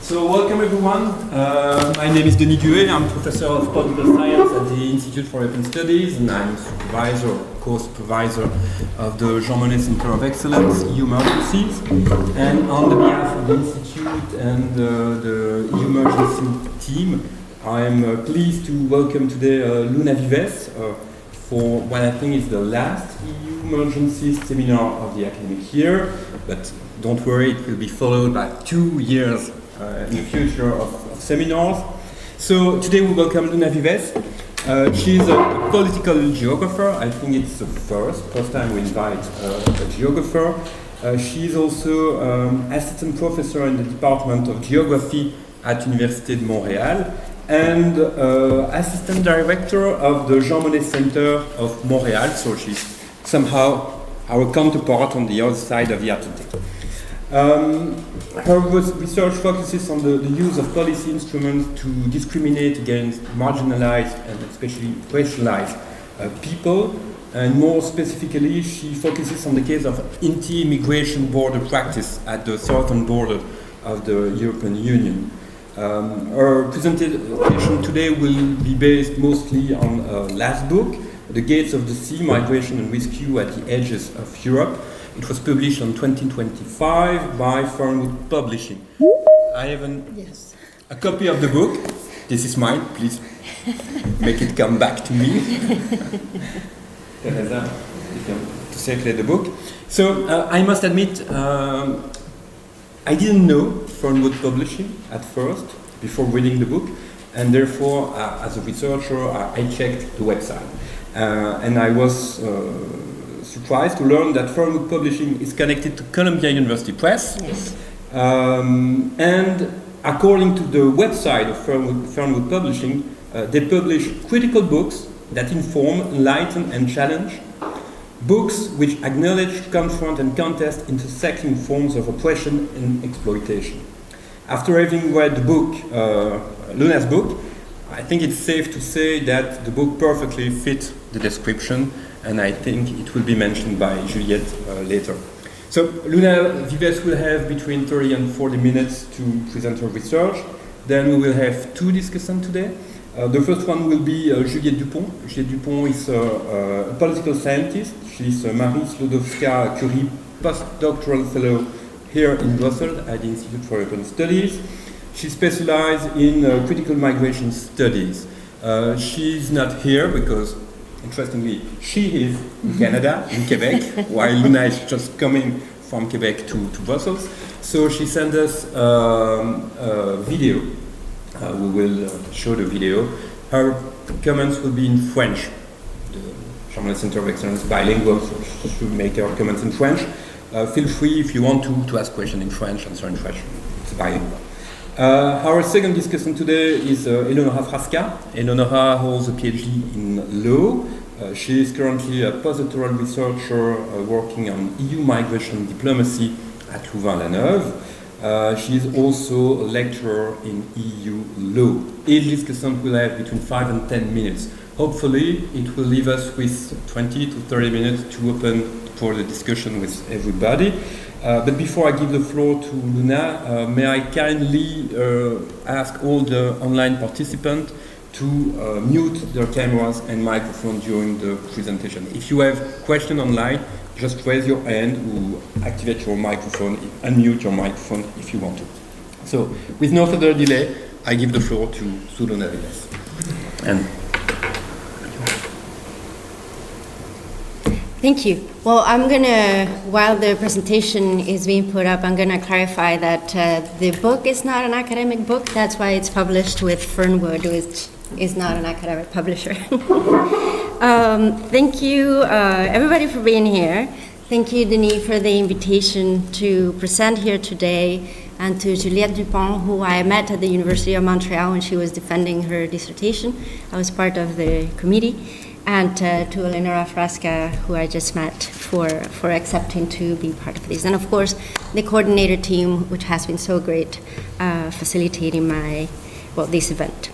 So welcome everyone. My name is Denis Duez. I'm professor of political science at the Institute for European Studies, and I'm supervisor, co-supervisor of the Jean Monnet Center of Excellence, EUMERGENCIES. And on the behalf of the Institute and the EUMERGENCIES team, I'm pleased to welcome today Luna Vives for what I think is the last EUMERGENCIES seminar of the academic year. But don't worry, it will be followed by 2 years in the future of seminars. So today we welcome Luna Vives. She's a political geographer. I think it's the first time we invite a geographer. She's also assistant professor in the Department of Geography at Université de Montréal and assistant director of the Jean Monnet Center of Montréal. So she's somehow our counterpart on the other side of the Atlantic. Her research focuses on the use of policy instruments to discriminate against marginalized and especially racialized people. And more specifically, she focuses on the case of anti-immigration border practice at the southern border of the European Union. Her presentation today will be based mostly on her last book, The Gates of the Sea, Migration and Rescue at the Edges of Europe. It was published in 2025 by Fernwood Publishing. I have a copy of the book. This is mine. Please make it come back to me. Teresa, to circulate the book. So I must admit, I didn't know Fernwood Publishing at first before reading the book, and therefore, as a researcher, I checked the website, and I was surprised to learn that Fernwood Publishing is connected to Columbia University Press. Yes. And according to the website of Fernwood Publishing, they publish critical books that inform, enlighten, and challenge. Books which acknowledge, confront, and contest intersecting forms of oppression and exploitation. After having read the book, Luna's book, I think it's safe to say that the book perfectly fits the description, and I think it will be mentioned by Juliette later. So Luna Vives will have between 30 and 40 minutes to present her research. Then we will have 2 discussants today. The first one will be Juliette Dupont. Juliette Dupont is a political scientist. She's a Marie Skłodowska-Curie postdoctoral fellow here in Brussels at the Institute for European Studies. She specializes in critical migration studies. She's not here because, interestingly, she is in Canada, in Quebec, while Luna is just coming from Quebec to Brussels. So she sent us a video. We will show the video. Her comments will be in French. The Jean Monnet Center of Excellence is bilingual, so she should make her comments in French. Feel free, if you want to ask questions in French, answer in French. It's bilingual. Our second discussant today is Eleonora Frasca. Eleonora holds a PhD in law. She is currently a postdoctoral researcher working on EU migration diplomacy at UCLouvain. She is also a lecturer in EU law. Each discussant will have between 5 and 10 minutes. Hopefully, it will leave us with 20 to 30 minutes to open for the discussion with everybody. But before I give the floor to Luna, may I kindly ask all the online participants to mute their cameras and microphones during the presentation. If you have questions online, just raise your hand or activate your microphone, unmute your microphone if you want to. So, with no further delay, I give the floor to Luna Vives. And Thank you. Well, I'm going to, while the presentation is being put up, I'm going to clarify that the book is not an academic book. That's why it's published with Fernwood, which is not an academic publisher. Thank you, everybody, for being here. Thank you, Denis, for the invitation to present here today, and to Juliette Dupont, who I met at the University of Montreal when she was defending her dissertation. I was part of the committee. And to Eleonora Frasca, who I just met, for accepting to be part of this. And of course, the coordinator team, which has been so great facilitating this event.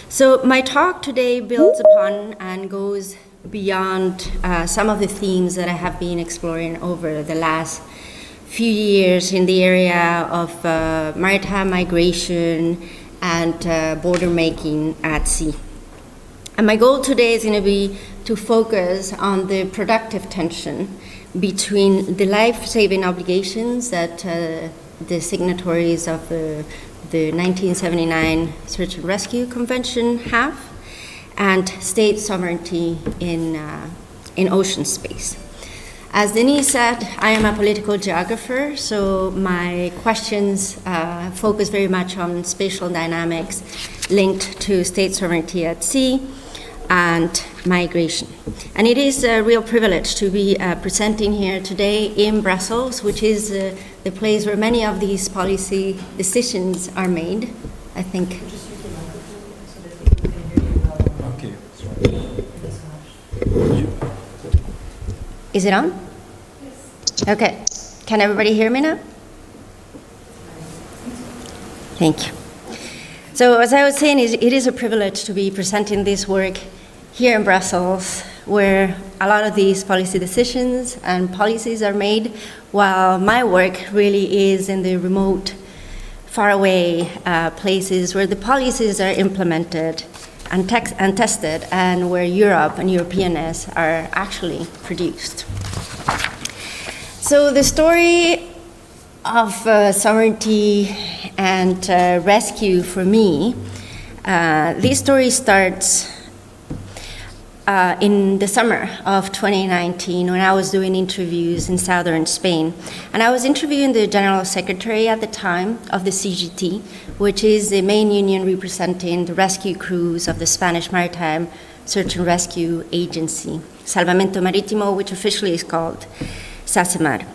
So my talk today builds upon and goes beyond some of the themes that I have been exploring over the last few years in the area of maritime migration and border making at sea. And my goal today is going to be to focus on the productive tension between the life-saving obligations that the signatories of the 1979 Search and Rescue Convention have, and state sovereignty in ocean space. As Denis said, I am a political geographer, so my questions focus very much on spatial dynamics linked to state sovereignty at sea and migration. And it is a real privilege to be presenting here today in Brussels, which is the place where many of these policy decisions are made, I think. Okay. Is it on? Yes. Okay. Can everybody hear me now? Thank you. So as I was saying, it is a privilege to be presenting this work here in Brussels, where a lot of these policy decisions and policies are made, while my work really is in the remote, faraway places where the policies are implemented and tested, and where Europe and Europeanness are actually produced. So the story of sovereignty and rescue for me, this story starts in the summer of 2019 when I was doing interviews in southern Spain. And I was interviewing the General Secretary at the time of the CGT, which is the main union representing the rescue crews of the Spanish Maritime Search and Rescue Agency, Salvamento Marítimo, which officially is called SACEMAR.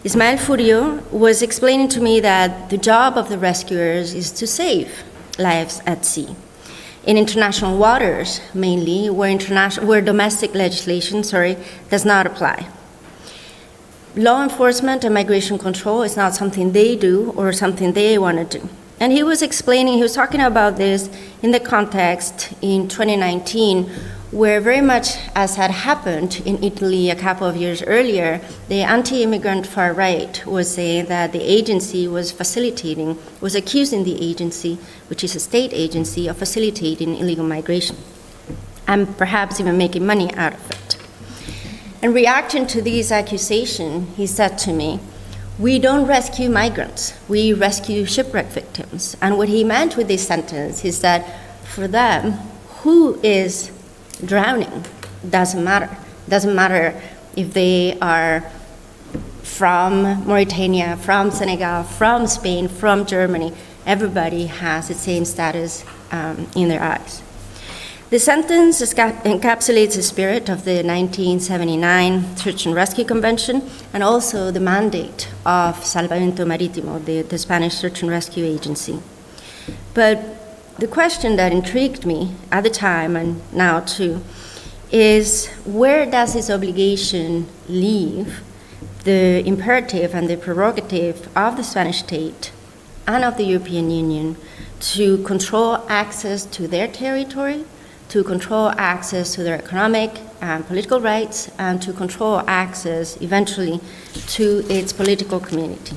Ismael Furio was explaining to me that the job of the rescuers is to save lives at sea. In international waters, mainly, where domestic legislation, does not apply. Law enforcement and migration control is not something they do or something they want to do. And he was talking about this in the context in 2019, where very much as had happened in Italy a couple of years earlier, the anti-immigrant far right was saying that the agency was accusing the agency, which is a state agency, of facilitating illegal migration, and perhaps even making money out of it. And reacting to these accusations, he said to me, "We don't rescue migrants, we rescue shipwreck victims." And what he meant with this sentence is that for them, who is drowning doesn't matter. Doesn't matter if they are from Mauritania, from Senegal, from Spain, from Germany. Everybody has the same status in their eyes. The sentence encapsulates the spirit of the 1979 Search and Rescue Convention and also the mandate of Salvamento Marítimo, the Spanish Search and Rescue Agency. But the question that intrigued me at the time and now too is, where does this obligation leave the imperative and the prerogative of the Spanish state and of the European Union to control access to their territory, to control access to their economic and political rights, and to control access eventually to its political community?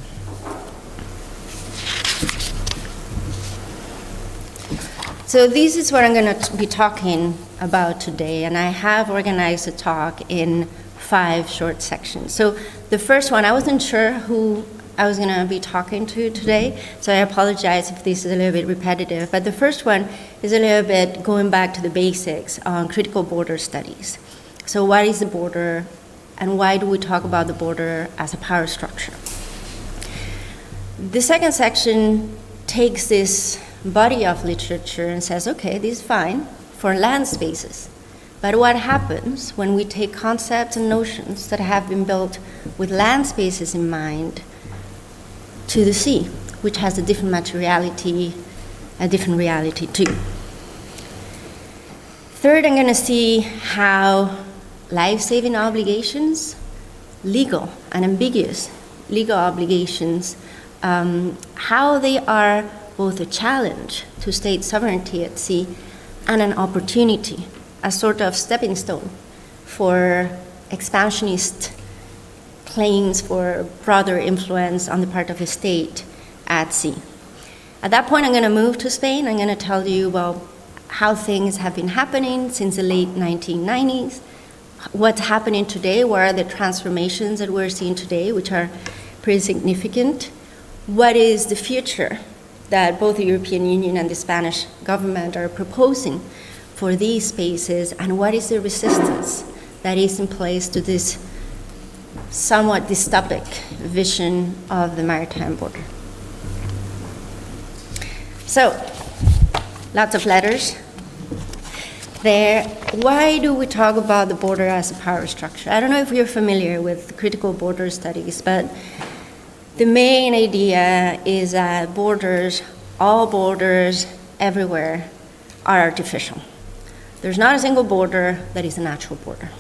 So this is what I'm going to be talking about today, and I have organized a talk in 5 short sections. So the first one, I wasn't sure who I was going to be talking to today, so I apologize if this is a little bit repetitive. But the first one is a little bit going back to the basics on critical border studies. So what is the border, and why do we talk about the border as a power structure? The second section takes this body of literature and says, okay, this is fine for land spaces. But what happens when we take concepts and notions that have been built with land spaces in mind to the sea, which has a different materiality, a different reality too? Third, I'm going to see how life-saving obligations, legal and ambiguous legal obligations, how they are both a challenge to state sovereignty at sea and an opportunity, a sort of stepping stone for expansionist claims for broader influence on the part of the state at sea. At that point, I'm going to move to Spain. I'm going to tell you, well, how things have been happening since the late 1990s, what's happening today, what are the transformations that we're seeing today, which are pretty significant, what is the future that both the European Union and the Spanish government are proposing for these spaces, and what is the resistance that is in place to this somewhat dystopic vision of the maritime border. So, lots of letters there. Why do we talk about the border as a power structure? I don't know if you're familiar with critical border studies, but the main idea is that borders, all borders, everywhere, are artificial. There's not a single border that is a natural border.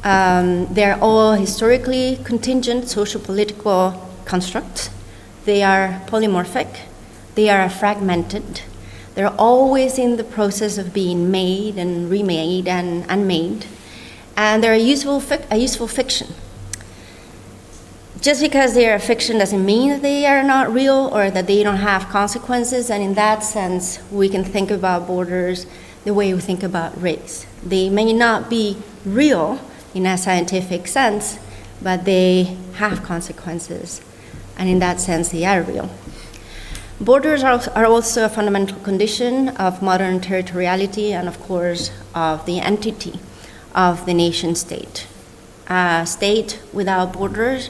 They're all historically contingent socio-political constructs. They are polymorphic. They are fragmented. They're always in the process of being made and remade and unmade. And they're a useful fiction. Just because they are a fiction doesn't mean that they are not real or that they don't have consequences. And in that sense, we can think about borders the way we think about race. They may not be real in a scientific sense, but they have consequences. And in that sense, they are real. Borders are also a fundamental condition of modern territoriality and, of course, of the entity of the nation state. A state without borders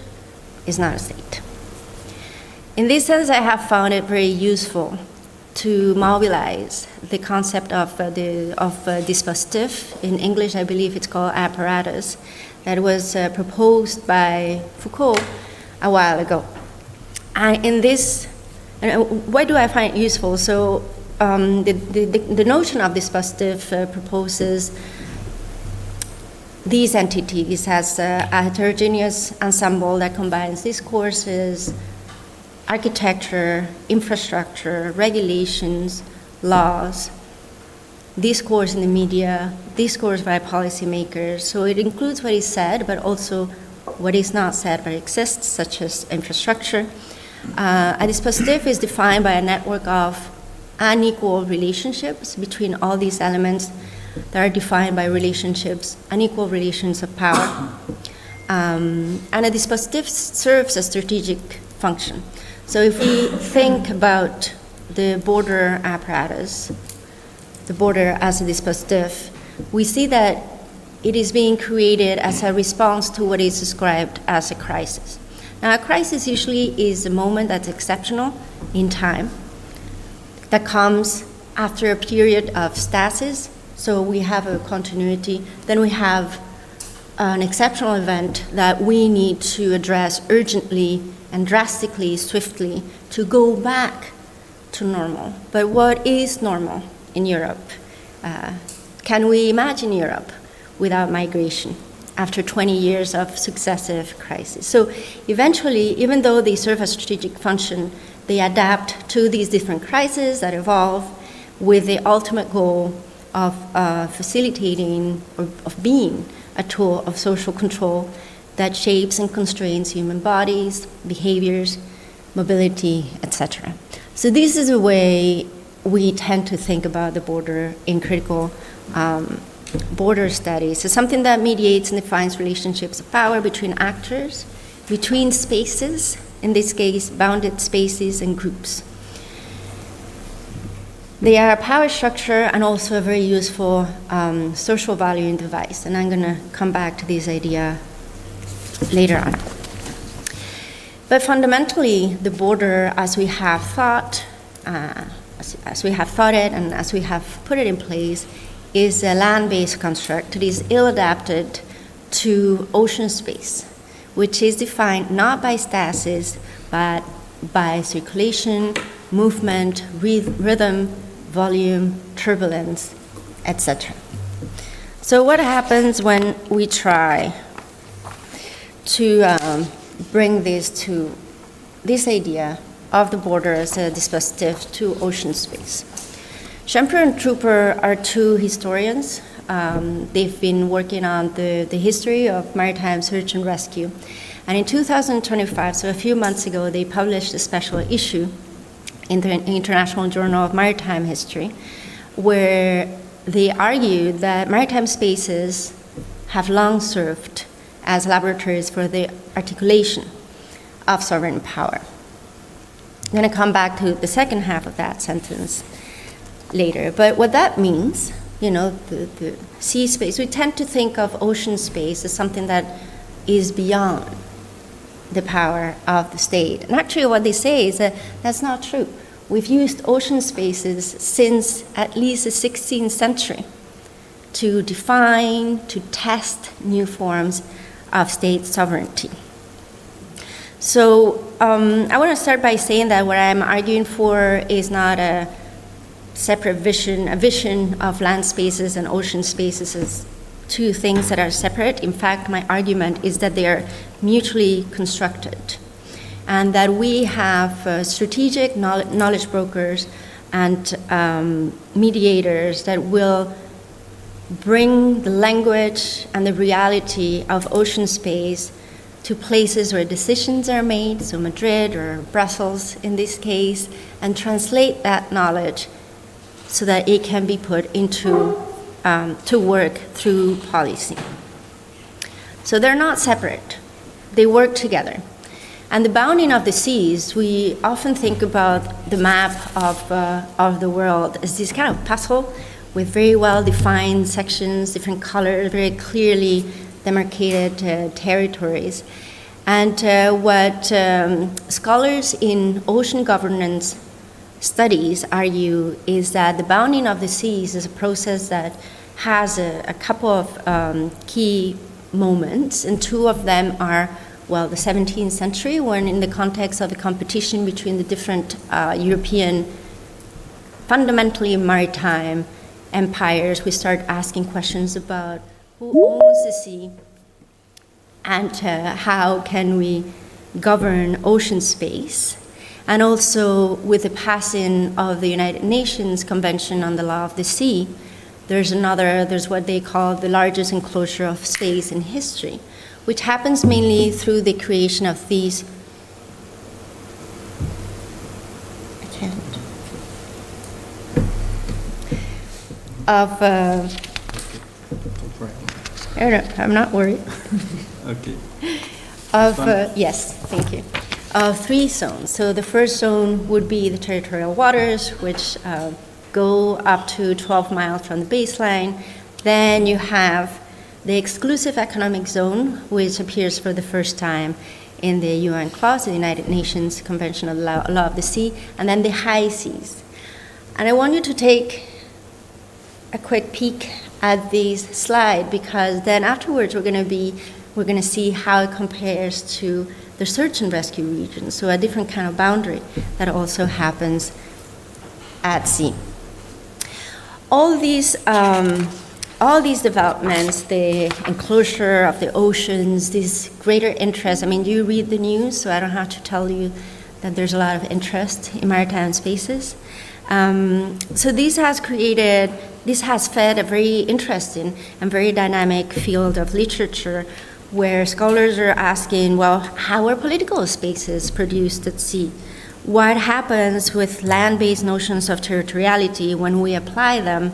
is not a state. In this sense, I have found it very useful to mobilize the concept of dispositif. In English, I believe it's called apparatus, that was proposed by Foucault a while ago. And in this, why do I find it useful? So the notion of dispositif proposes these entities as a heterogeneous ensemble that combines discourses, architecture, infrastructure, regulations, laws, discourse in the media, discourse by policymakers. So it includes what is said, but also what is not said but exists, such as infrastructure. A dispositif is defined by a network of unequal relationships between all these elements that are defined by relationships, unequal relations of power. And a dispositif serves a strategic function. So if we think about the border apparatus, the border as a dispositif, we see that it is being created as a response to what is described as a crisis. Now, a crisis usually is a moment that's exceptional in time, that comes after a period of stasis. So we have a continuity, then we have an exceptional event that we need to address urgently and drastically, swiftly, to go back to normal. But what is normal in Europe? Can we imagine Europe without migration after 20 years of successive crises? So eventually, even though they serve a strategic function, they adapt to these different crises that evolve with the ultimate goal of facilitating or of being a tool of social control that shapes and constrains human bodies, behaviors, mobility, etc. So this is a way we tend to think about the border in critical border studies. It's something that mediates and defines relationships of power between actors, between spaces, in this case, bounded spaces and groups. They are a power structure and also a very useful social valuing device. And I'm going to come back to this idea later on. But fundamentally, the border, as we have thought, as we have thought it and as we have put it in place, is a land-based construct that is ill-adapted to ocean space, which is defined not by stasis, but by circulation, movement, rhythm, volume, turbulence, etc. So what happens when we try to bring this idea of the border as a dispositif to ocean space? Schemper and Trooper are two historians they've been working on the history of maritime search and rescue. And in 2025, so a few months ago, they published a special issue in the International Journal of Maritime History, where they argued that maritime spaces have long served as laboratories for the articulation of sovereign power. I'm going to come back to the second half of that sentence later. But what that means, the sea space, we tend to think of ocean space as something that is beyond the power of the state. And actually what they say is that that's not true. We've used ocean spaces since at least the 16th century to define, to test new forms of state sovereignty. So I want to start by saying that what I'm arguing for is not a separate vision, a vision of land spaces and ocean spaces as two things that are separate. In fact, my argument is that they are mutually constructed, and that we have strategic knowledge brokers and mediators that will bring the language and the reality of ocean space to places where decisions are made, so Madrid or Brussels in this case, and translate that knowledge so that it can be put into to work through policy. So they're not separate, they work together. And the bounding of the seas, we often think about the map of the world as this kind of puzzle with very well-defined sections, different colors, very clearly demarcated territories. And what scholars in ocean governance studies argue is that the bounding of the seas is a process that has a couple of key moments, and two of them are, well, the 17th century, when in the context of the competition between the different European, fundamentally maritime empires, we start asking questions about who owns the sea and how can we govern ocean space. And also with the passing of the United Nations Convention on the Law of the Sea, there's what they call the largest enclosure of space in history, which happens mainly through the creation of these, I'm not worried. Okay. Yes, thank you. Of three zones. So the first zone would be the territorial waters, which go up to 12 miles from the baseline. Then you have the exclusive economic zone, which appears for the first time in the UN clause, the United Nations Convention on the Law of the Sea, and then the high seas. And I want you to take a quick peek at this slide, because then afterwards we're going to see how it compares to the search and rescue region, so a different kind of boundary that also happens at sea. All these developments, the enclosure of the oceans, this greater interest, I mean, you read the news, so I don't have to tell you that there's a lot of interest in maritime spaces. So this has fed a very interesting and very dynamic field of literature, where scholars are asking, well, how are political spaces produced at sea? What happens with land-based notions of territoriality when we apply them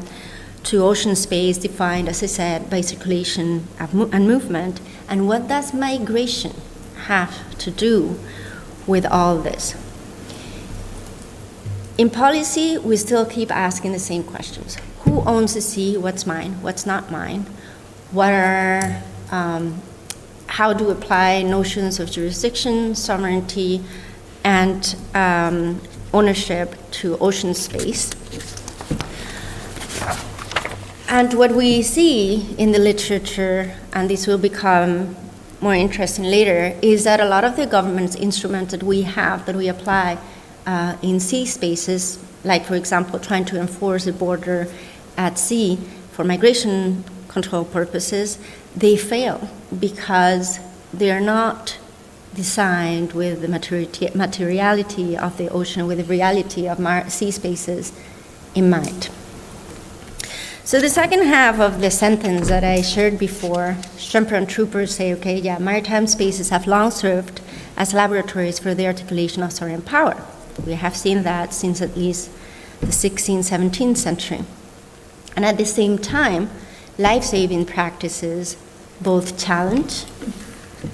to ocean space defined, as I said, by circulation and movement? And what does migration have to do with all this? In policy, we still keep asking the same questions. Who owns the sea? What's mine? What's not mine? How do we apply notions of jurisdiction, sovereignty, and ownership to ocean space? And what we see in the literature, and this will become more interesting later, is that a lot of the government's instruments that we have, that we apply in sea spaces, like, for example, trying to enforce the border at sea for migration control purposes, they fail because they're not designed with the materiality of the ocean, with the reality of sea spaces in mind. So the second half of the sentence that I shared before, Shrimper and troopers say, okay, yeah, maritime spaces have long served as laboratories for the articulation of sovereign power. We have seen that since at least the 16th, 17th century. And at the same time, life-saving practices both challenge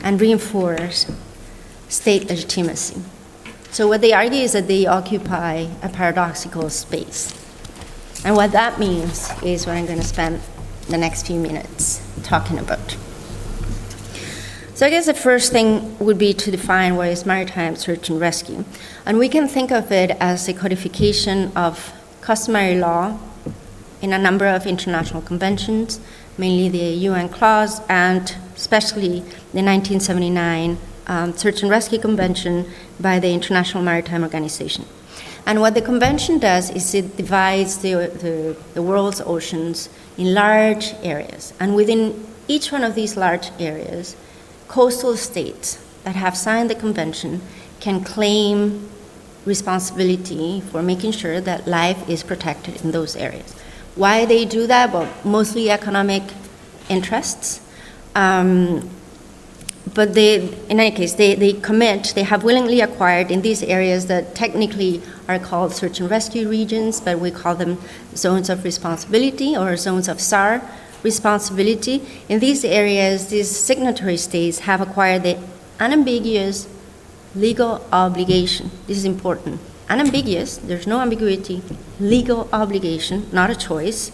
and reinforce state legitimacy. So what they argue is that they occupy a paradoxical space. And what that means is what I'm going to spend the next few minutes talking about. So I guess the first thing would be to define what is maritime search and rescue. And we can think of it as a codification of customary law in a number of international conventions, mainly the UN clause and especially the 1979 Search and Rescue Convention by the International Maritime Organization. And what the convention does is it divides the world's oceans in large areas. And within each one of these large areas, coastal states that have signed the convention can claim responsibility for making sure that life is protected in those areas. Why they do that? Well, mostly economic interests. But in any case, they commit, they have willingly acquired in these areas that technically are called search and rescue regions, but we call them zones of responsibility or zones of SAR responsibility. In these areas, these signatory states have acquired the unambiguous legal obligation. This is important. Unambiguous, there's no ambiguity, legal obligation, not a choice,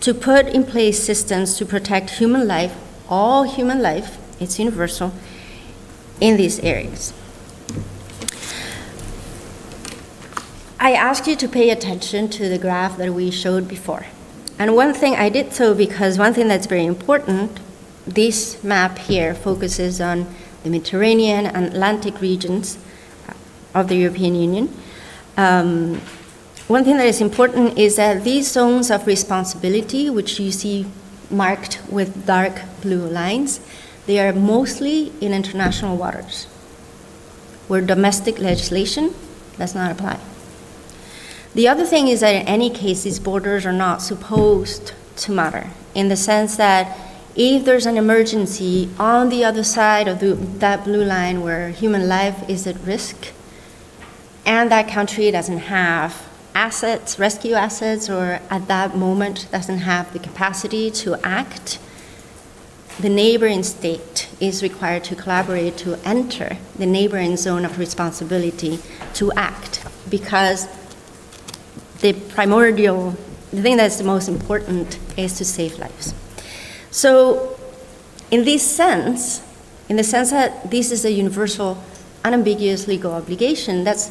to put in place systems to protect human life, all human life, it's universal, in these areas. I ask you to pay attention to the graph that we showed before. And one thing I did so because one thing that's very important, this map here focuses on the Mediterranean and Atlantic regions of the European Union. One thing that is important is that these zones of responsibility, which you see marked with dark blue lines, they are mostly in international waters, where domestic legislation does not apply. The other thing is that in any case, these borders are not supposed to matter, in the sense that if there's an emergency on the other side of that blue line where human life is at risk, and that country doesn't have assets, rescue assets, or at that moment doesn't have the capacity to act, the neighboring state is required to collaborate to enter the neighboring zone of responsibility to act, because the thing that's the most important is to save lives. So in this sense, in the sense that this is a universal, unambiguous legal obligation, that's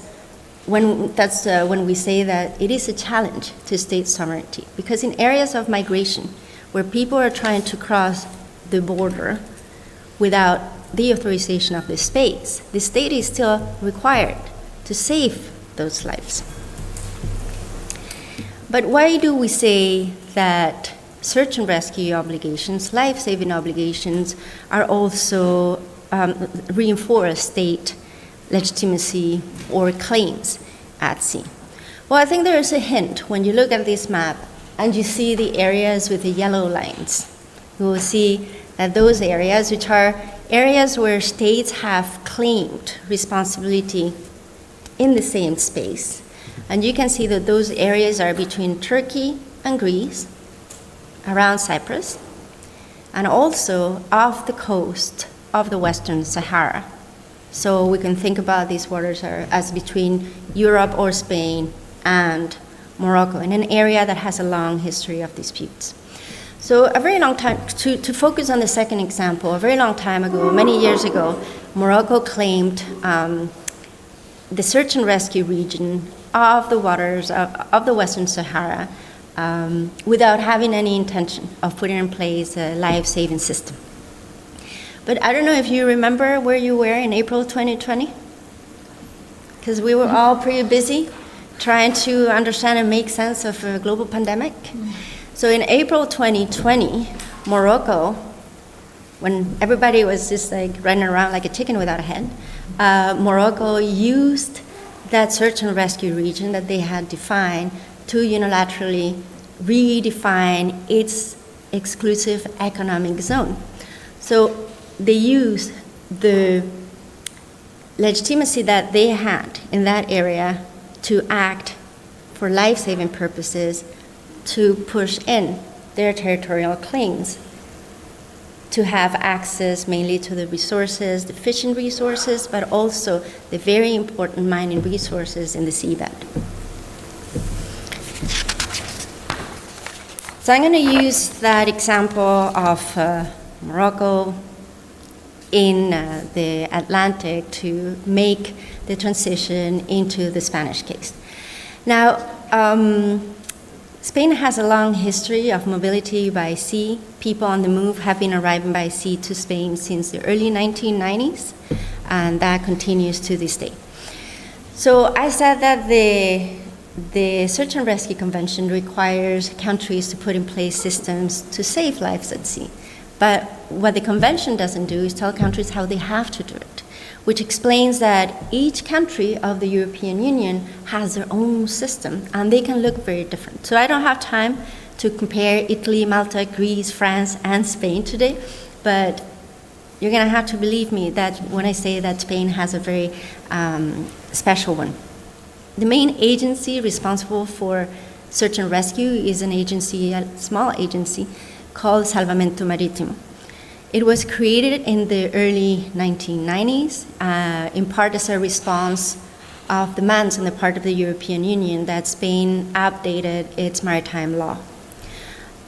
when we say that it is a challenge to state sovereignty. Because in areas of migration, where people are trying to cross the border without the authorization of the state is still required to save those lives. But why do we say that search and rescue obligations, life-saving obligations, are also reinforce state legitimacy or claims at sea? Well, I think there is a hint when you look at this map and you see the areas with the yellow lines. You will see that those areas, which are areas where states have claimed responsibility in the same space, and you can see that those areas are between Turkey and Greece, around Cyprus, and also off the coast of the Western Sahara. So we can think about these waters as between Europe or Spain and Morocco, in an area that has a long history of disputes. So a very long time, to focus on the second example, a very long time ago, many years ago, Morocco claimed the search and rescue region of the waters of the Western Sahara without having any intention of putting in place a life-saving system. But I don't know if you remember where you were in April 2020, because we were all pretty busy trying to understand and make sense of a global pandemic. So in April 2020, Morocco, when everybody was just like running around like a chicken without a head, Morocco used that search and rescue region that they had defined to unilaterally redefine its exclusive economic zone. So they used the legitimacy that they had in that area to act for life-saving purposes, to push in their territorial claims, to have access mainly to the resources, the fishing resources, but also the very important mining resources in the seabed. So I'm going to use that example of Morocco in the Atlantic to make the transition into the Spanish case. Now, Spain has a long history of mobility by sea. People on the move have been arriving by sea to Spain since the early 1990s, and that continues to this day. So I said that the Search and Rescue Convention requires countries to put in place systems to save lives at sea. But what the convention doesn't do is tell countries how they have to do it, which explains that each country of the European Union has their own system, and they can look very different. So I don't have time to compare Italy, Malta, Greece, France, and Spain today, but you're going to have to believe me that when I say that Spain has a very special one. The main agency responsible for search and rescue is an agency, a small agency, called Salvamento Marítimo. It was created in the early 1990s, in part as a response of demands on the part of the European Union that Spain updated its maritime law.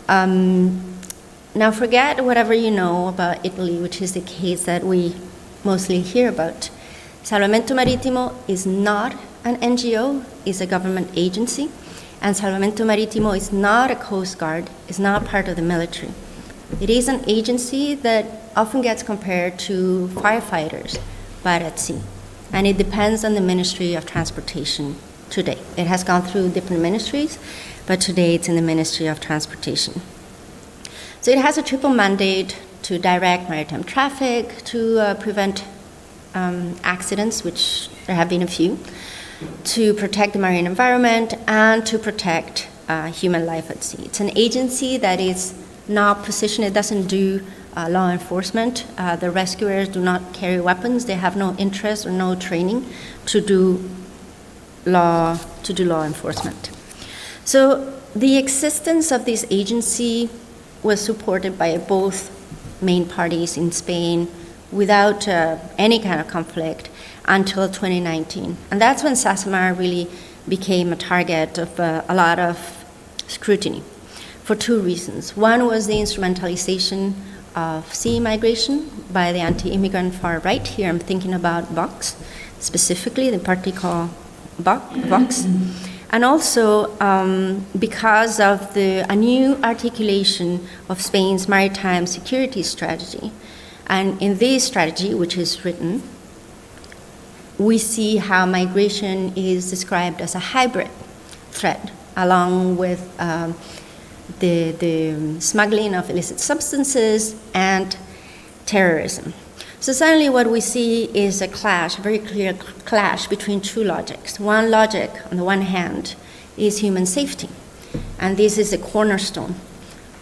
Now forget whatever you know about Italy, which is the case that we mostly hear about. Salvamento Marítimo is not an NGO, it's a government agency, and Salvamento Marítimo is not a coast guard, it's not part of the military. It is an agency that often gets compared to firefighters, but at sea. And it depends on the Ministry of Transportation today. It has gone through different ministries, but today it's in the Ministry of Transportation. So it has a triple mandate to direct maritime traffic, to prevent accidents, which there have been a few, to protect the marine environment, and to protect human life at sea. It's an agency that is not positioned, it doesn't do law enforcement. The rescuers do not carry weapons, they have no interest or no training to do law enforcement. So the existence of this agency was supported by both main parties in Spain without any kind of conflict until 2019. And that's when SASMAR really became a target of a lot of scrutiny for two reasons. One was the instrumentalization of sea migration by the anti-immigrant far right. Here I'm thinking about Vox, specifically the party called Vox. And also because of a new articulation of Spain's maritime security strategy. And in this strategy, which is written, we see how migration is described as a hybrid threat, along with the smuggling of illicit substances and terrorism. So suddenly what we see is a clash, a very clear clash between two logics. One logic, on the one hand, is human safety. And this is a cornerstone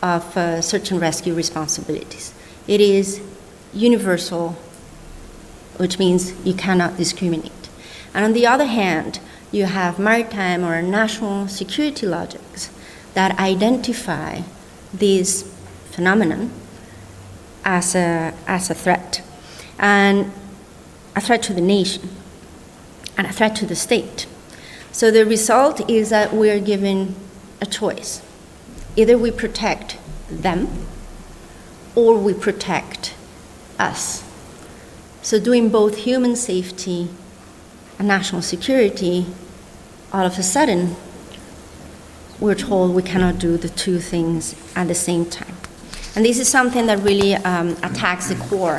of search and rescue responsibilities. It is universal, which means you cannot discriminate. And on the other hand, you have maritime or national security logics that identify this phenomenon as a threat, and a threat to the nation, and a threat to the state. So the result is that we're given a choice. Either we protect them, or we protect us. So doing both human safety and national security, all of a sudden, we're told we cannot do the two things at the same time. And this is something that really attacks the core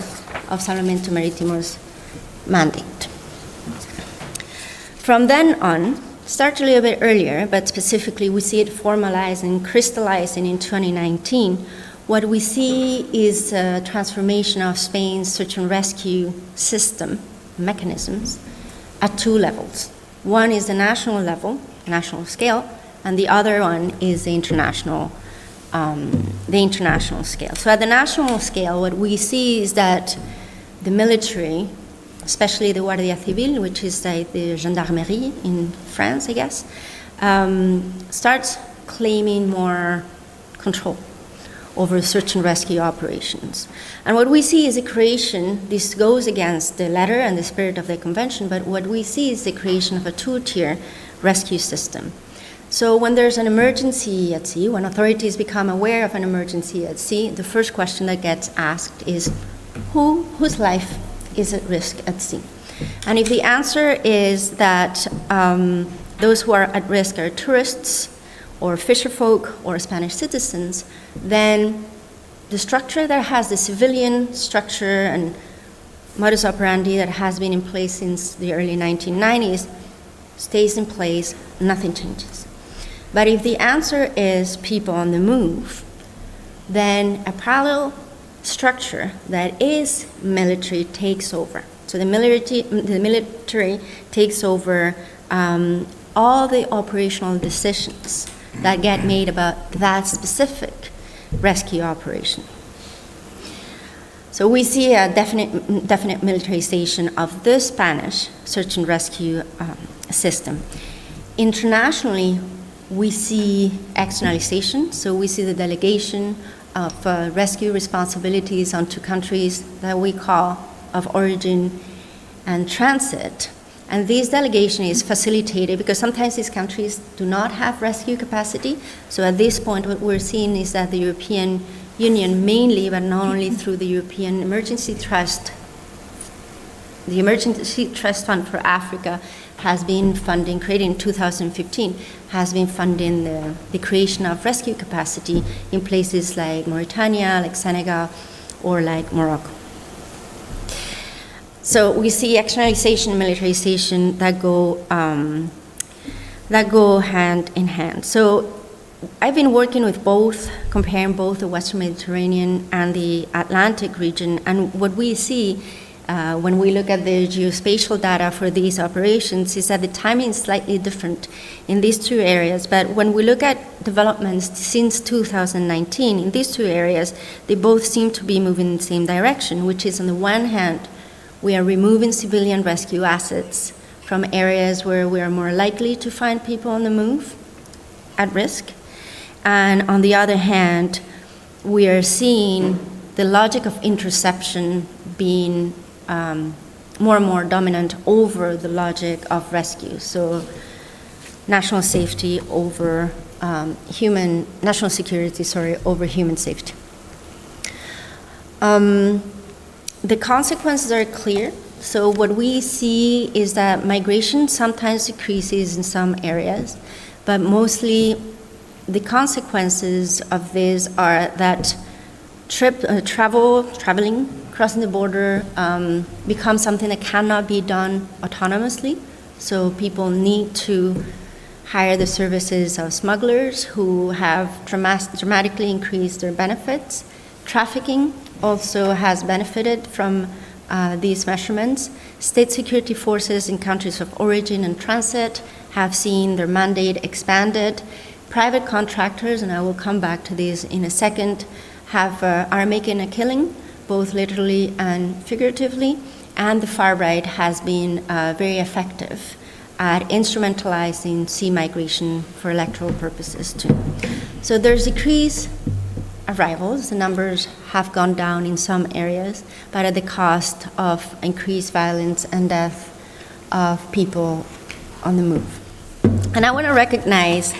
of Salvamento Marítimo's mandate. From then on, starts a little bit earlier, but specifically we see it formalizing and crystallizing in 2019. What we see is a transformation of Spain's search and rescue system, mechanisms, at two levels. One is the national level, national scale, and the other one is the international scale. So at the national scale, what we see is that the military, especially the Guardia Civil, which is like the gendarmerie in France, I guess, starts claiming more control over search and rescue operations. And what we see is a creation, this goes against the letter and the spirit of the convention, but what we see is the creation of a two-tier rescue system. So when there's an emergency at sea, when authorities become aware of an emergency at sea, the first question that gets asked is, whose life is at risk at sea? And if the answer is that those who are at risk are tourists or fisherfolk or Spanish citizens, then the structure that has the civilian structure and modus operandi that has been in place since the early 1990s stays in place, nothing changes. But if the answer is people on the move, then a parallel structure that is military takes over. So the military takes over all the operational decisions that get made about that specific rescue operation. So we see a definite militarization of the Spanish search and rescue system. Internationally, we see externalization, so we see the delegation of rescue responsibilities onto countries that we call of origin and transit. And this delegation is facilitated because sometimes these countries do not have rescue capacity. So at this point, what we're seeing is that the European Union mainly, but not only through the European Emergency Trust, the Emergency Trust Fund for Africa has been funding, created in 2015, has been funding the creation of rescue capacity in places like Mauritania, like Senegal, or like Morocco. So we see externalization and militarization that go hand in hand. So I've been working with both, comparing both the Western Mediterranean and the Atlantic region, and what we see when we look at the geospatial data for these operations is that the timing is slightly different in these two areas. But when we look at developments since 2019 in these two areas, they both seem to be moving in the same direction, which is on the one hand, we are removing civilian rescue assets from areas where we are more likely to find people on the move at risk. And on the other hand, we are seeing the logic of interception being more and more dominant over the logic of rescue. So national safety over national security, over human safety. The consequences are clear. So what we see is that migration sometimes decreases in some areas, but mostly the consequences of this are that traveling, crossing the border becomes something that cannot be done autonomously. So people need to hire the services of smugglers who have dramatically increased their benefits. Trafficking also has benefited from these measurements. State security forces in countries of origin and transit have seen their mandate expanded. Private contractors, and I will come back to this in a second, are making a killing, both literally and figuratively, and the far right has been very effective at instrumentalizing sea migration for electoral purposes too. So there's decreased arrivals. The numbers have gone down in some areas, but at the cost of increased violence and death of people on the move. And I want to recognize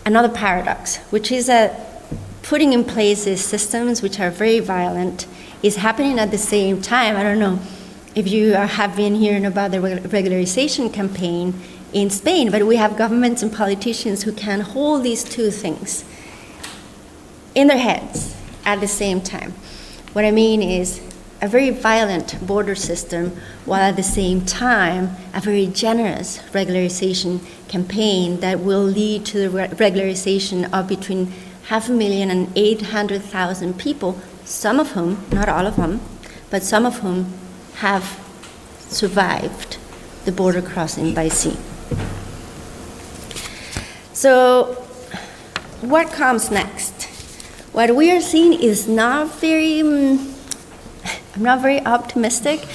another paradox, which is that putting in place these systems, which are very violent, is happening at the same time. I don't know if you have been hearing about the regularization campaign in Spain, but we have governments and politicians who can hold these two things in their heads at the same time. What I mean is a very violent border system, while at the same time a very generous regularization campaign that will lead to the regularization of between 500,000 and 800,000 people, some of whom, not all of them, but some of whom have survived the border crossing by sea. So what comes next? What we are seeing is not very, I'm not very optimistic.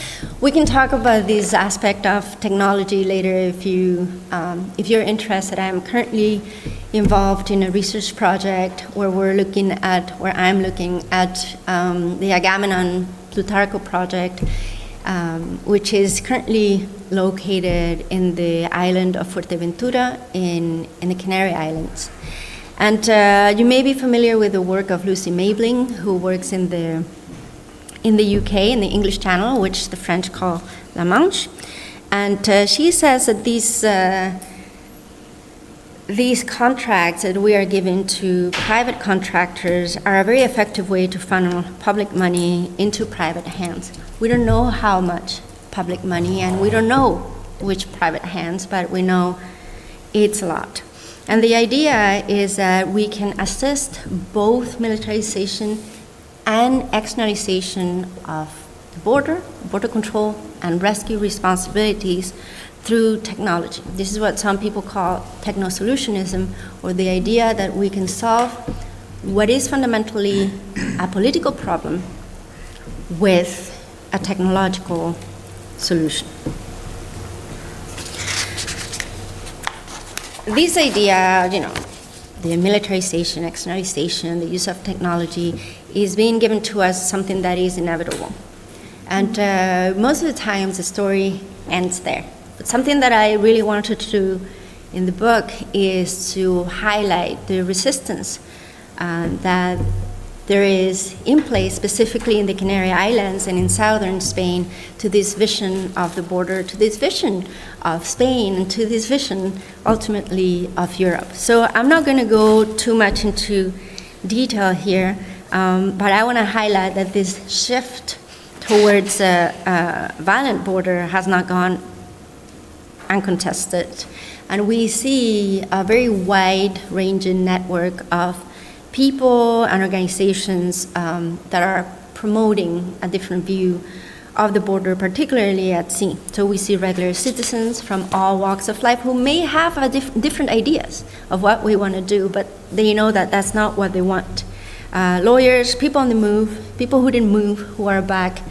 We can talk about this aspect of technology later if you're interested. I'm currently involved in a research project where I'm looking at the Agamemnon Plutarco project, which is currently located in the island of Fuerteventura in the Canary Islands. And you may be familiar with the work of Lucy Maibling, who works in the UK, in the English Channel, which the French call La Manche. And she says that these contracts that we are giving to private contractors are a very effective way to funnel public money into private hands. We don't know how much public money, and we don't know which private hands, but we know it's a lot. And the idea is that we can assist both militarization and externalization of the border control, and rescue responsibilities through technology. This is what some people call techno-solutionism, or the idea that we can solve what is fundamentally a political problem with a technological solution. This idea, the militarization, externalization, the use of technology is being given to us something that is inevitable. And most of the times the story ends there. But something that I really wanted to do in the book is to highlight the resistance that there is in place, specifically in the Canary Islands and in southern Spain, to this vision of the border, to this vision of Spain, and to this vision, ultimately, of Europe. So I'm not going to go too much into detail here, but I want to highlight that this shift towards a violent border has not gone uncontested. And we see a very wide-ranging network of people and organizations that are promoting a different view of the border, particularly at sea. So we see regular citizens from all walks of life who may have different ideas of what we want to do, but they know that that's not what they want. Lawyers, people on the move, people who didn't move, who are back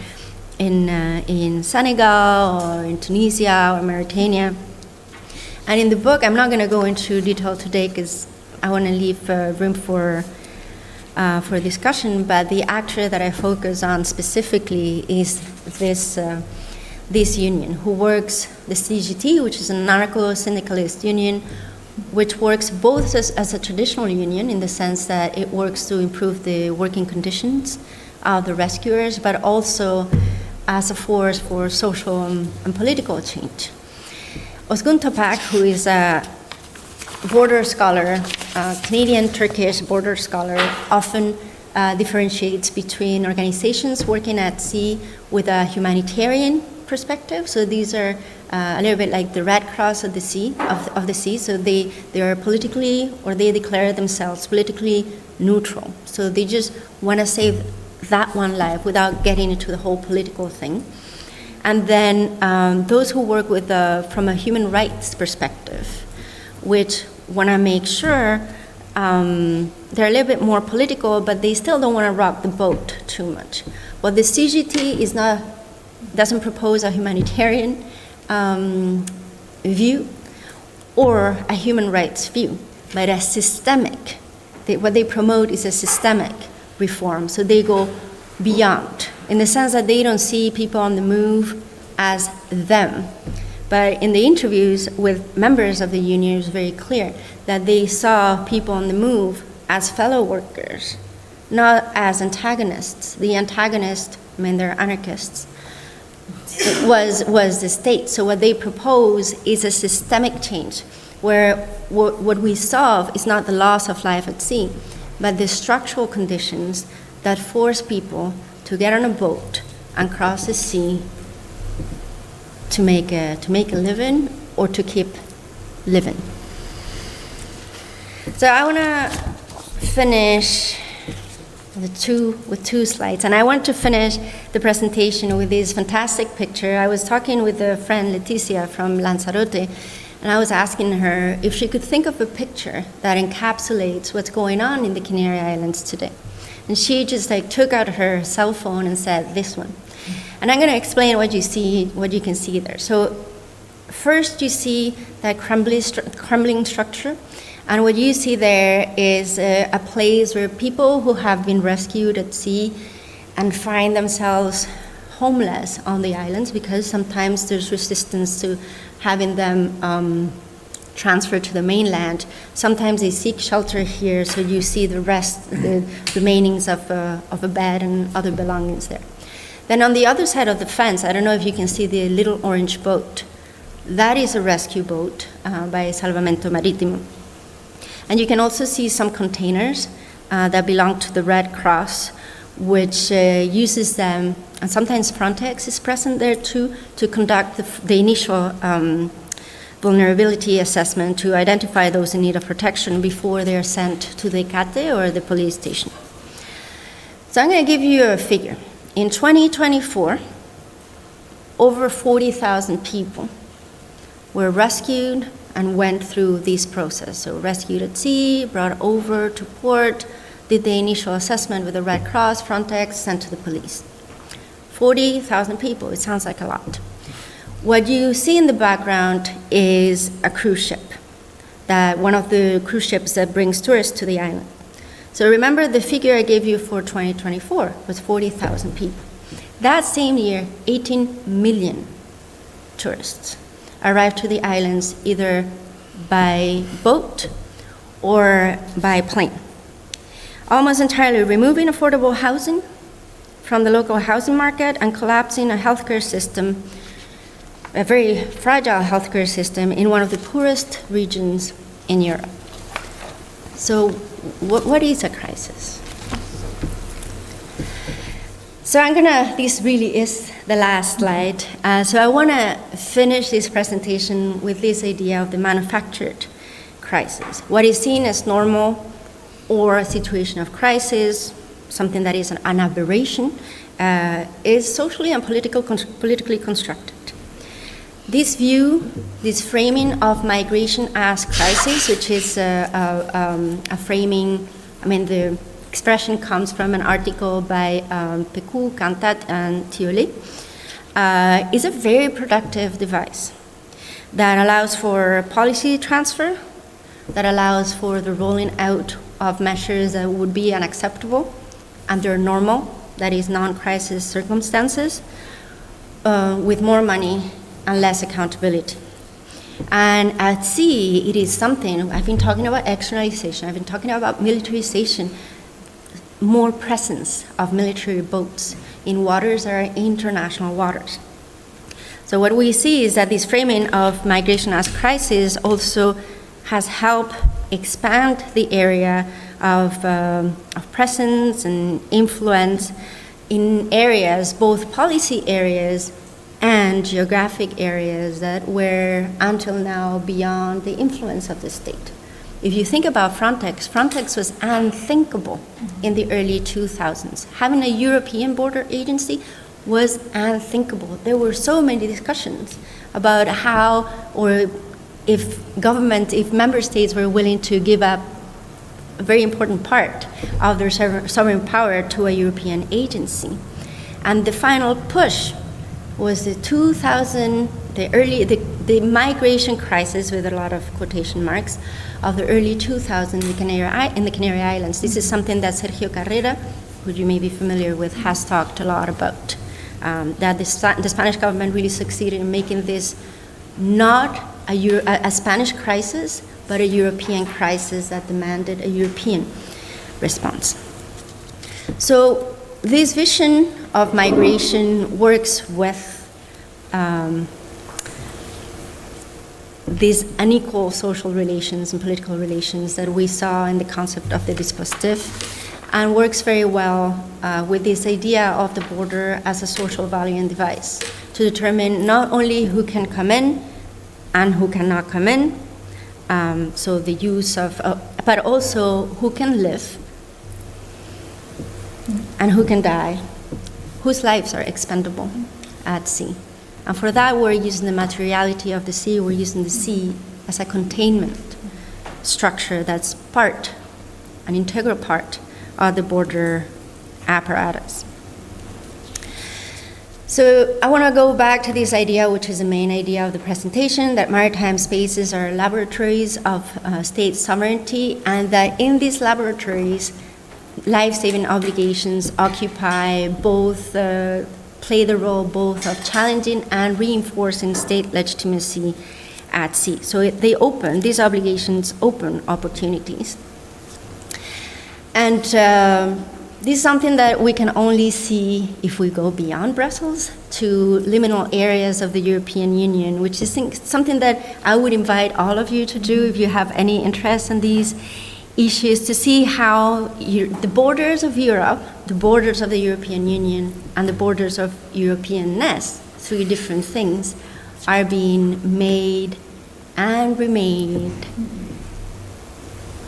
in Senegal or in Tunisia or Mauritania. And in the book, I'm not going to go into detail today because I want to leave room for discussion, but the actor that I focus on specifically is this union, who works, the CGT, which is an anarcho-syndicalist union, which works both as a traditional union in the sense that it works to improve the working conditions of the rescuers, but also as a force for social and political change. Özgün Topak, who is a border scholar, Canadian-Turkish border scholar, often differentiates between organizations working at sea with a humanitarian perspective. So these are a little bit like the Red Cross of the sea. So they are politically, or they declare themselves politically neutral. So they just want to save that one life without getting into the whole political thing. And then those who work with from a human rights perspective, which want to make sure they're a little bit more political, but they still don't want to rock the boat too much. Well, the CGT doesn't propose a humanitarian view or a human rights view, but a systemic. What they promote is a systemic reform. So they go beyond, in the sense that they don't see people on the move as them. But in the interviews with members of the union, it was very clear that they saw people on the move as fellow workers, not as antagonists. The antagonist, they're anarchists, was the state. So what they propose is a systemic change, where what we solve is not the loss of life at sea, but the structural conditions that force people to get on a boat and cross the sea to make a living or to keep living. So I want to finish with two slides, and I want to finish the presentation with this fantastic picture. I was talking with a friend, Leticia, from Lanzarote, And I was asking her if she could think of a picture that encapsulates what's going on in the Canary Islands today. And she just like took out her cell phone and said, this one. And I'm going to explain what you can see there. So first you see that crumbling structure. And what you see there is a place where people who have been rescued at sea and find themselves homeless on the islands, because sometimes there's resistance to having them transferred to the mainland. Sometimes they seek shelter here, so you see the remainings of a bed and other belongings there. Then on the other side of the fence, I don't know if you can see the little orange boat. That is a rescue boat by Salvamento Maritime. And you can also see some containers that belong to the Red Cross, which uses them, and sometimes Frontex is present there too, to conduct the initial vulnerability assessment to identify those in need of protection before they are sent to the CATE or the police station. So I'm going to give you a figure. In 2024, over 40,000 people were rescued and went through this process. So rescued at sea, brought over to port, did the initial assessment with the Red Cross, Frontex, sent to the police. 40,000 people, it sounds like a lot. What you see in the background is a cruise ship, one of the cruise ships that brings tourists to the island. So remember the figure I gave you for 2024 was 40,000 people. That same year, 18 million tourists arrived to the islands either by boat or by plane. Almost entirely removing affordable housing from the local housing market and collapsing a healthcare system, a very fragile healthcare system in one of the poorest regions in Europe. So what is a crisis? So this really is the last slide. So I want to finish this presentation with this idea of the manufactured crisis. What is seen as normal or a situation of crisis, something that is an aberration, is socially and politically constructed. This view, this framing of migration as crisis, which is a framing, the expression comes from an article by Pecou, Cantat, and Thiollet, is a very productive device that allows for policy transfer, that allows for the rolling out of measures that would be unacceptable under normal, that is non-crisis circumstances, with more money and less accountability. And at sea, it is something, I've been talking about externalization, I've been talking about militarization, more presence of military boats in waters that are international waters. So what we see is that this framing of migration as crisis also has helped expand the area of presence and influence in areas, both policy areas and geographic areas that were until now beyond the influence of the state. If you think about Frontex was unthinkable in the early 2000s. Having a European border agency was unthinkable. There were so many discussions about how, or if member states were willing to give up a very important part of their sovereign power to a European agency. And the final push was the migration crisis, with a lot of quotation marks, of the early 2000s in the Canary Islands. This is something that Sergio Carrera, who you may be familiar with, has talked a lot about. That the Spanish government really succeeded in making this not a Spanish crisis, but a European crisis that demanded a European response. So this vision of migration works with these unequal social relations and political relations that we saw in the concept of the dispositif, and works very well with this idea of the border as a social valuing device to determine not only who can come in and who cannot come in, so the use of, but also who can live and who can die, whose lives are expendable at sea. And for that, we're using the materiality of the sea, we're using the sea as a containment structure that's an integral part of the border apparatus. So I want to go back to this idea, which is the main idea of the presentation, that maritime spaces are laboratories of state sovereignty, and that in these laboratories, life-saving obligations occupy both, play the role both of challenging and reinforcing state legitimacy at sea. So these obligations open opportunities. And this is something that we can only see if we go beyond Brussels to liminal areas of the European Union, which is something that I would invite all of you to do if you have any interest in these issues, to see how the borders of Europe, the borders of the European Union, and the borders of Europeanness, three different things, are being made and remade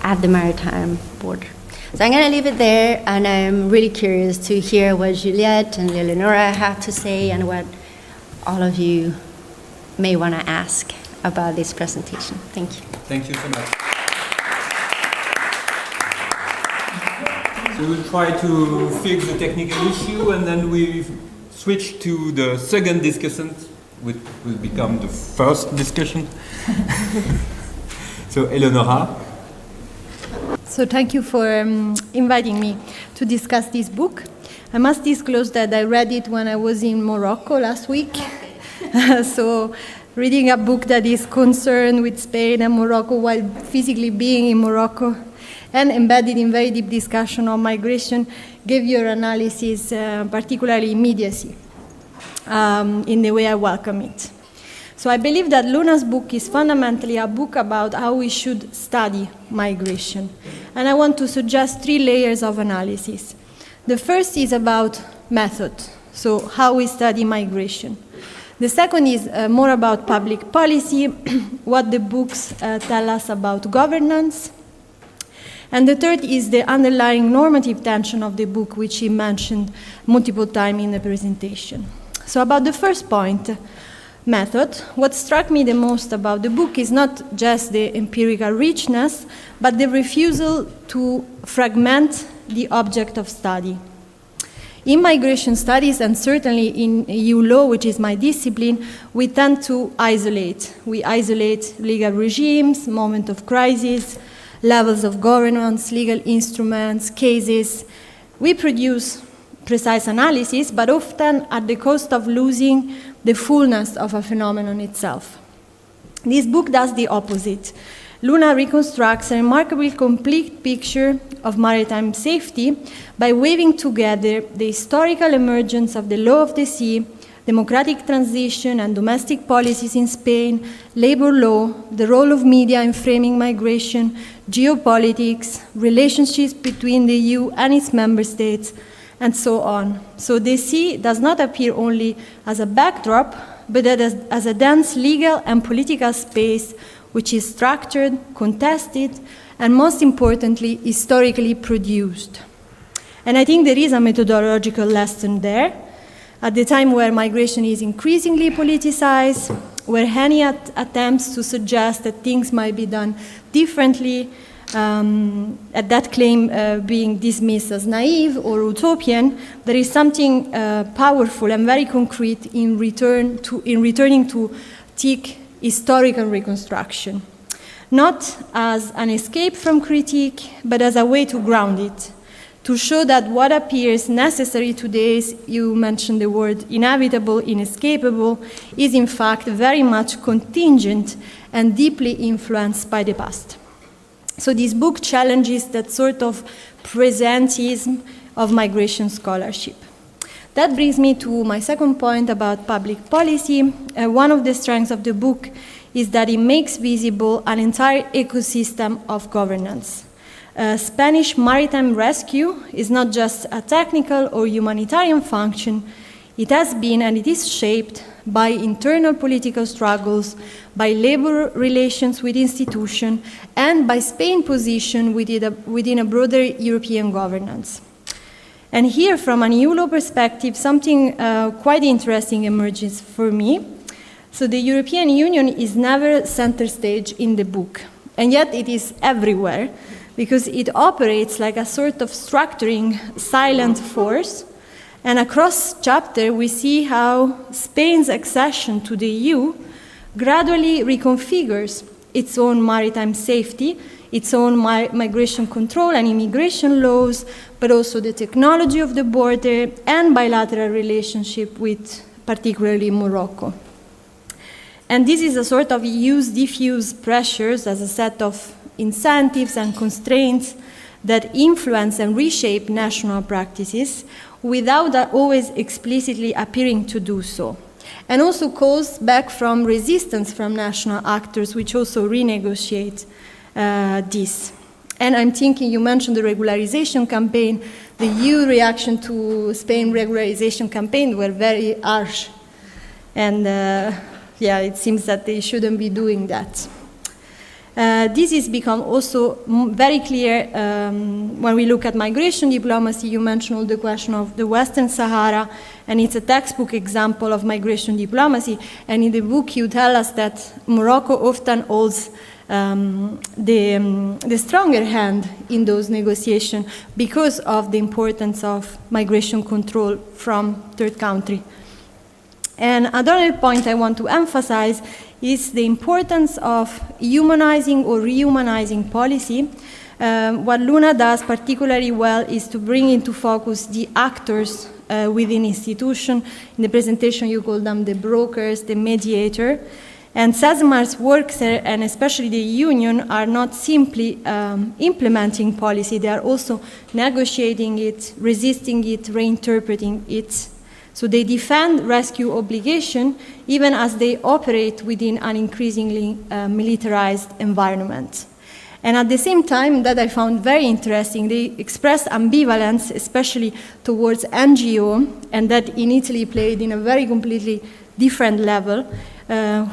at the maritime border. So I'm going to leave it there, and I'm really curious to hear what Juliette and Eleonora have to say and what all of you may want to ask about this presentation. Thank you. Thank you so much. So we'll try to fix the technical issue, and then we switch to the second discussant, which will become the first discussion. So Eleonora. So thank you for inviting me to discuss this book. I must disclose that I read it when I was in Morocco last week. So reading a book that is concerned with Spain and Morocco while physically being in Morocco and embedded in very deep discussion on migration gave your analysis particularly immediacy in the way I welcome it. So I believe that Luna's book is fundamentally a book about how we should study migration. And I want to suggest three layers of analysis. The first is about method, so how we study migration. The second is more about public policy, what the books tell us about governance. And the third is the underlying normative tension of the book, which he mentioned multiple times in the presentation. So about the first point, method, what struck me the most about the book is not just the empirical richness, but the refusal to fragment the object of study. In migration studies, and certainly in EU law, which is my discipline, we tend to isolate. We isolate legal regimes, moment of crisis, levels of governance, legal instruments, cases. We produce precise analysis, but often at the cost of losing the fullness of a phenomenon itself. This book does the opposite. Luna reconstructs a remarkably complete picture of maritime safety by weaving together the historical emergence of the law of the sea, democratic transition and domestic policies in Spain, labor law, the role of media in framing migration, geopolitics, relationships between the EU and its member states, and so on. So the sea does not appear only as a backdrop, but as a dense legal and political space which is structured, contested, and most importantly, historically produced. And I think there is a methodological lesson there. At the time where migration is increasingly politicized, where any attempts to suggest that things might be done differently, at that claim being dismissed as naive or utopian, there is something powerful and very concrete in returning to thick historical reconstruction, not as an escape from critique, but as a way to ground it, to show that what appears necessary today, is, you mentioned the word inevitable, inescapable, is in fact very much contingent and deeply influenced by the past. So this book challenges that sort of presentism of migration scholarship. That brings me to my second point about public policy. One of the strengths of the book is that it makes visible an entire ecosystem of governance. Spanish maritime rescue is not just a technical or humanitarian function. It has been and it is shaped by internal political struggles, by labor relations with institutions, and by Spain's position within a broader European governance. And here, from an EU law perspective, something quite interesting emerges for me. So the European Union is never center stage in the book, and yet it is everywhere, because it operates like a sort of structuring silent force. And across chapter, we see how Spain's accession to the EU gradually reconfigures its own maritime safety, its own migration control and immigration laws, but also the technology of the border and bilateral relationship with particularly Morocco. And this is a sort of use diffuse pressures as a set of incentives and constraints that influence and reshape national practices without always explicitly appearing to do so. And also calls back from resistance from national actors, which also renegotiate this. And I'm thinking, you mentioned the regularization campaign. The EU reaction to Spain regularization campaign were very harsh. And yeah, it seems that they shouldn't be doing that. This has become also very clear when we look at migration diplomacy. You mentioned the question of the Western Sahara, and it's a textbook example of migration diplomacy. And in the book, you tell us that Morocco often holds the stronger hand in those negotiations because of the importance of migration control from third country. And another point I want to emphasize is the importance of humanizing or rehumanizing policy. What Luna does particularly well is to bring into focus the actors within institution. In the presentation, you call them the brokers, the mediator. And CESMAR's work, and especially the union, are not simply implementing policy, they are also negotiating it, resisting it, reinterpreting it. So they defend rescue obligation even as they operate within an increasingly militarized environment. And at the same time, that I found very interesting, they express ambivalence, especially towards NGO, and that in Italy played in a very completely different level,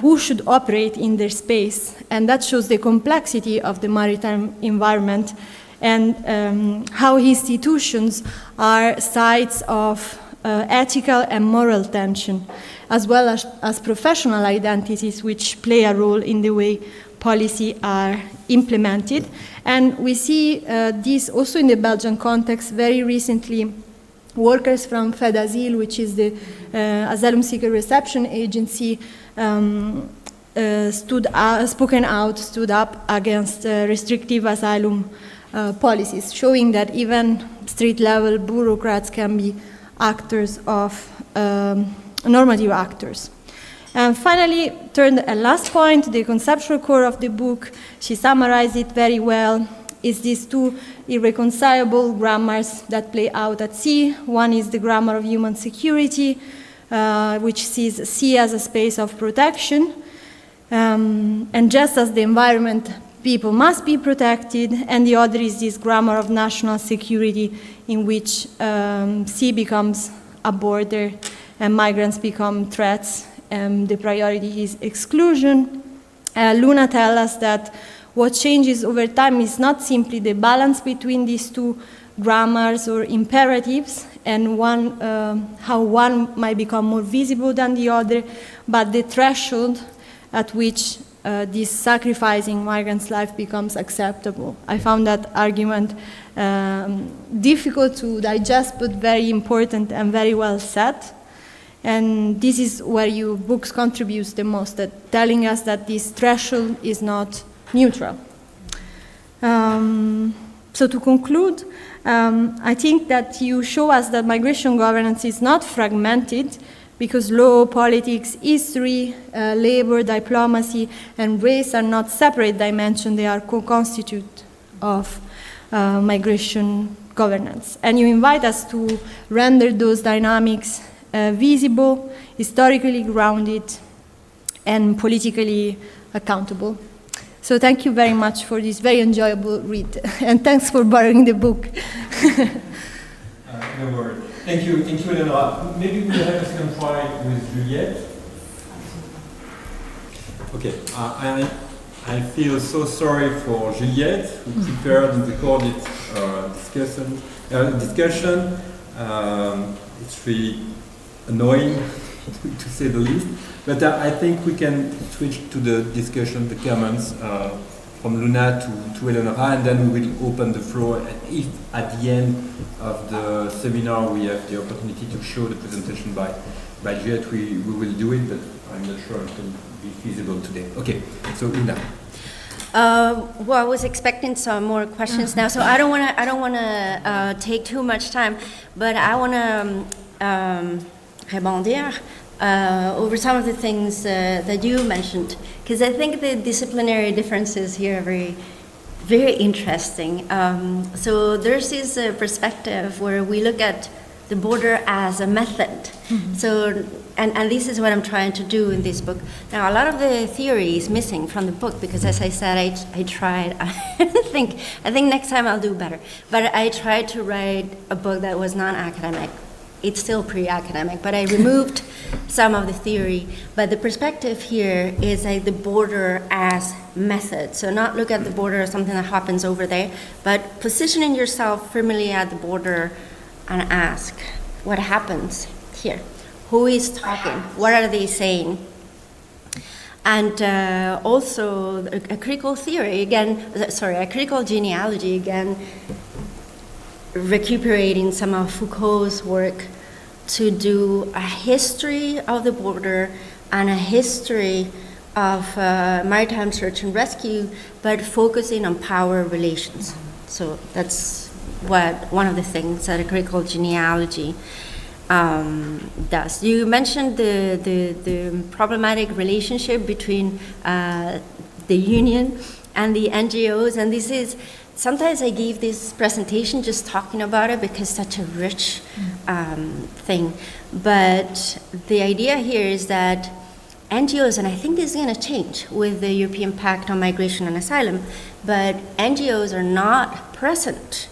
who should operate in their space. And that shows the complexity of the maritime environment and how institutions are sites of ethical and moral tension, as well as professional identities which play a role in the way policy are implemented. And we see this also in the Belgian context. Very recently, workers from FEDASIL, which is the asylum seeker reception agency, stood up against restrictive asylum policies, showing that even street-level bureaucrats can be actors of normative actors. And finally, third and last point, the conceptual core of the book, she summarized it very well, is these two irreconcilable grammars that play out at sea. One is the grammar of human security, which sees sea as a space of protection. And just as the environment, people must be protected, and the other is this grammar of national security in which sea becomes a border and migrants become threats, and the priority is exclusion. Luna tells us that what changes over time is not simply the balance between these two grammars or imperatives and how one might become more visible than the other, but the threshold at which this sacrificing migrants' life becomes acceptable. I found that argument difficult to digest, but very important and very well said. And this is where your books contributes the most, that telling us that this threshold is not neutral. So to conclude, I think that you show us that migration governance is not fragmented, because law, politics, history, labor, diplomacy, and race are not separate dimensions, they are co-constitute of migration governance. And you invite us to render those dynamics visible, historically grounded, and politically accountable. So thank you very much for this very enjoyable read, and thanks for borrowing the book. No worries. Thank you, Eleonora. Maybe we'll have a second try with Juliette. Okay, I feel so sorry for Juliette, who prepared and recorded discussion. It's really annoying to say the least. But I think we can switch to the discussion, the comments from Luna to Eleonora, and then we will open the floor. If at the end of the seminar we have the opportunity to show the presentation by Juliette, we will do it, but I'm not sure it will be feasible today. Okay, so Luna. Well, I was expecting some more questions now, so I don't want to take too much time, but I want to rebondir over some of the things that you mentioned, because I think the disciplinary differences here are very, very interesting. So there's this perspective where we look at the border as a method. So, and this is what I'm trying to do in this book. Now, a lot of the theory is missing from the book because, as I said, I tried. I think next time I'll do better. But I tried to write a book that was non-academic. It's still pre-academic, but I removed some of the theory. But the perspective here is like the border as method. So not look at the border as something that happens over there, but positioning yourself firmly at the border and ask, what happens here? Who is talking? What are they saying? And also a critical theory, a critical genealogy, again, recuperating some of Foucault's work to do a history of the border and a history of maritime search and rescue, but focusing on power relations. So that's one of the things that a critical genealogy does. You mentioned the problematic relationship between the union and the NGOs, and this is, sometimes I give this presentation just talking about it because it's such a rich thing. But the idea here is that NGOs, and I think this is going to change with the European Pact on Migration and Asylum, but NGOs are not present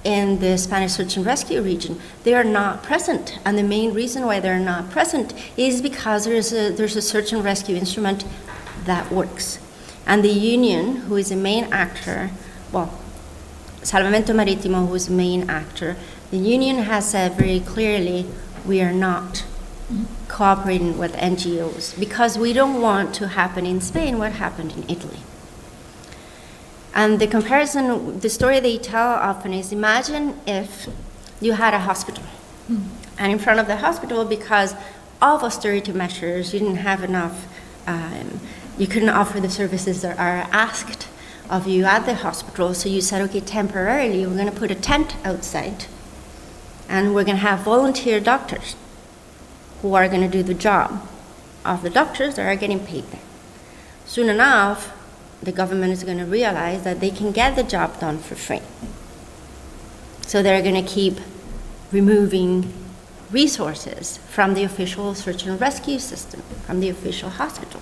in the Spanish search and rescue region. They are not present, and the main reason why they're not present is because there's a search and rescue instrument that works. And the union, who is the main actor, well, Salvamento Marítimo, who is the main actor, the union has said very clearly, we are not cooperating with NGOs because we don't want to happen in Spain what happened in Italy. And the comparison, the story they tell often is, imagine if you had a hospital, and in front of the hospital, because of austerity measures, you didn't have enough, you couldn't offer the services that are asked of you at the hospital, so you said, okay, temporarily, we're going to put a tent outside, and we're going to have volunteer doctors who are going to do the job of the doctors that are getting paid there. Soon enough, the government is going to realize that they can get the job done for free. So they're going to keep removing resources from the official search and rescue system, from the official hospital.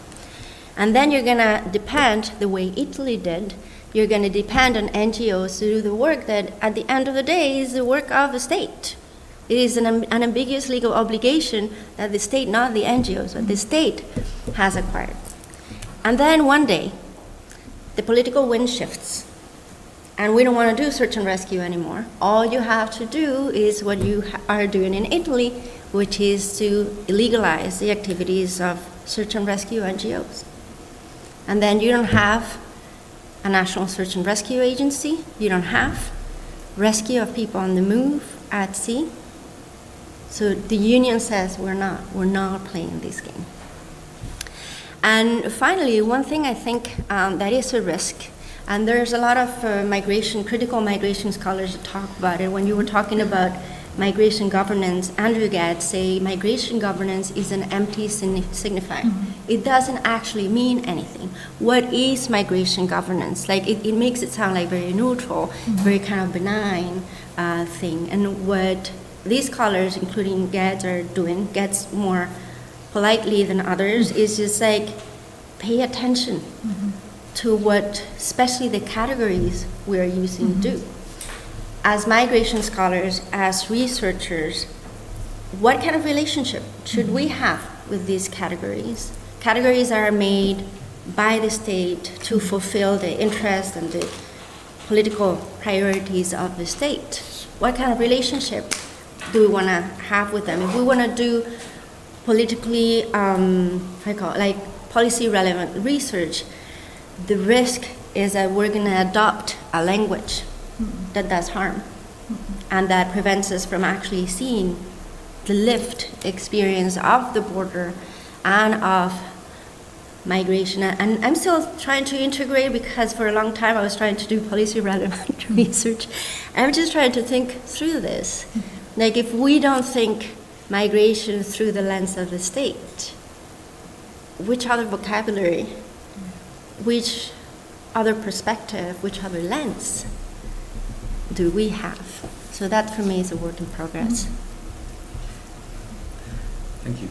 And then you're going to depend, the way Italy did, you're going to depend on NGOs to do the work that at the end of the day is the work of the state. It is an ambiguous legal obligation that the state, not the NGOs, but the state has acquired. And then one day, the political wind shifts, and we don't want to do search and rescue anymore. All you have to do is what you are doing in Italy, which is to illegalize the activities of search and rescue NGOs. And then you don't have a national search and rescue agency, you don't have rescue of people on the move at sea. So the union says we're not playing this game. And finally, one thing I think that is a risk, and there's a lot of critical migration scholars that talk about it. When you were talking about migration governance, Andrew Gadd say migration governance is an empty signifier. It doesn't actually mean anything. What is migration governance? Like it makes it sound like very neutral, very kind of benign thing. And what these scholars, including Gadd, are doing, Gadd's more politely than others, is just like pay attention to what, especially the categories we are using, do. As migration scholars, as researchers, what kind of relationship should we have with these categories? Categories are made by the state to fulfill the interests and the political priorities of the state. What kind of relationship do we want to have with them? If we want to do politically, like policy relevant research, the risk is that we're going to adopt a language that does harm and that prevents us from actually seeing the lived experience of the border and of migration. And I'm still trying to integrate, because for a long time I was trying to do policy relevant research. I'm just trying to think through this. Like, if we don't think migration through the lens of the state, which other vocabulary, which other perspective, which other lens do we have? So that for me is a work in progress. Thank you.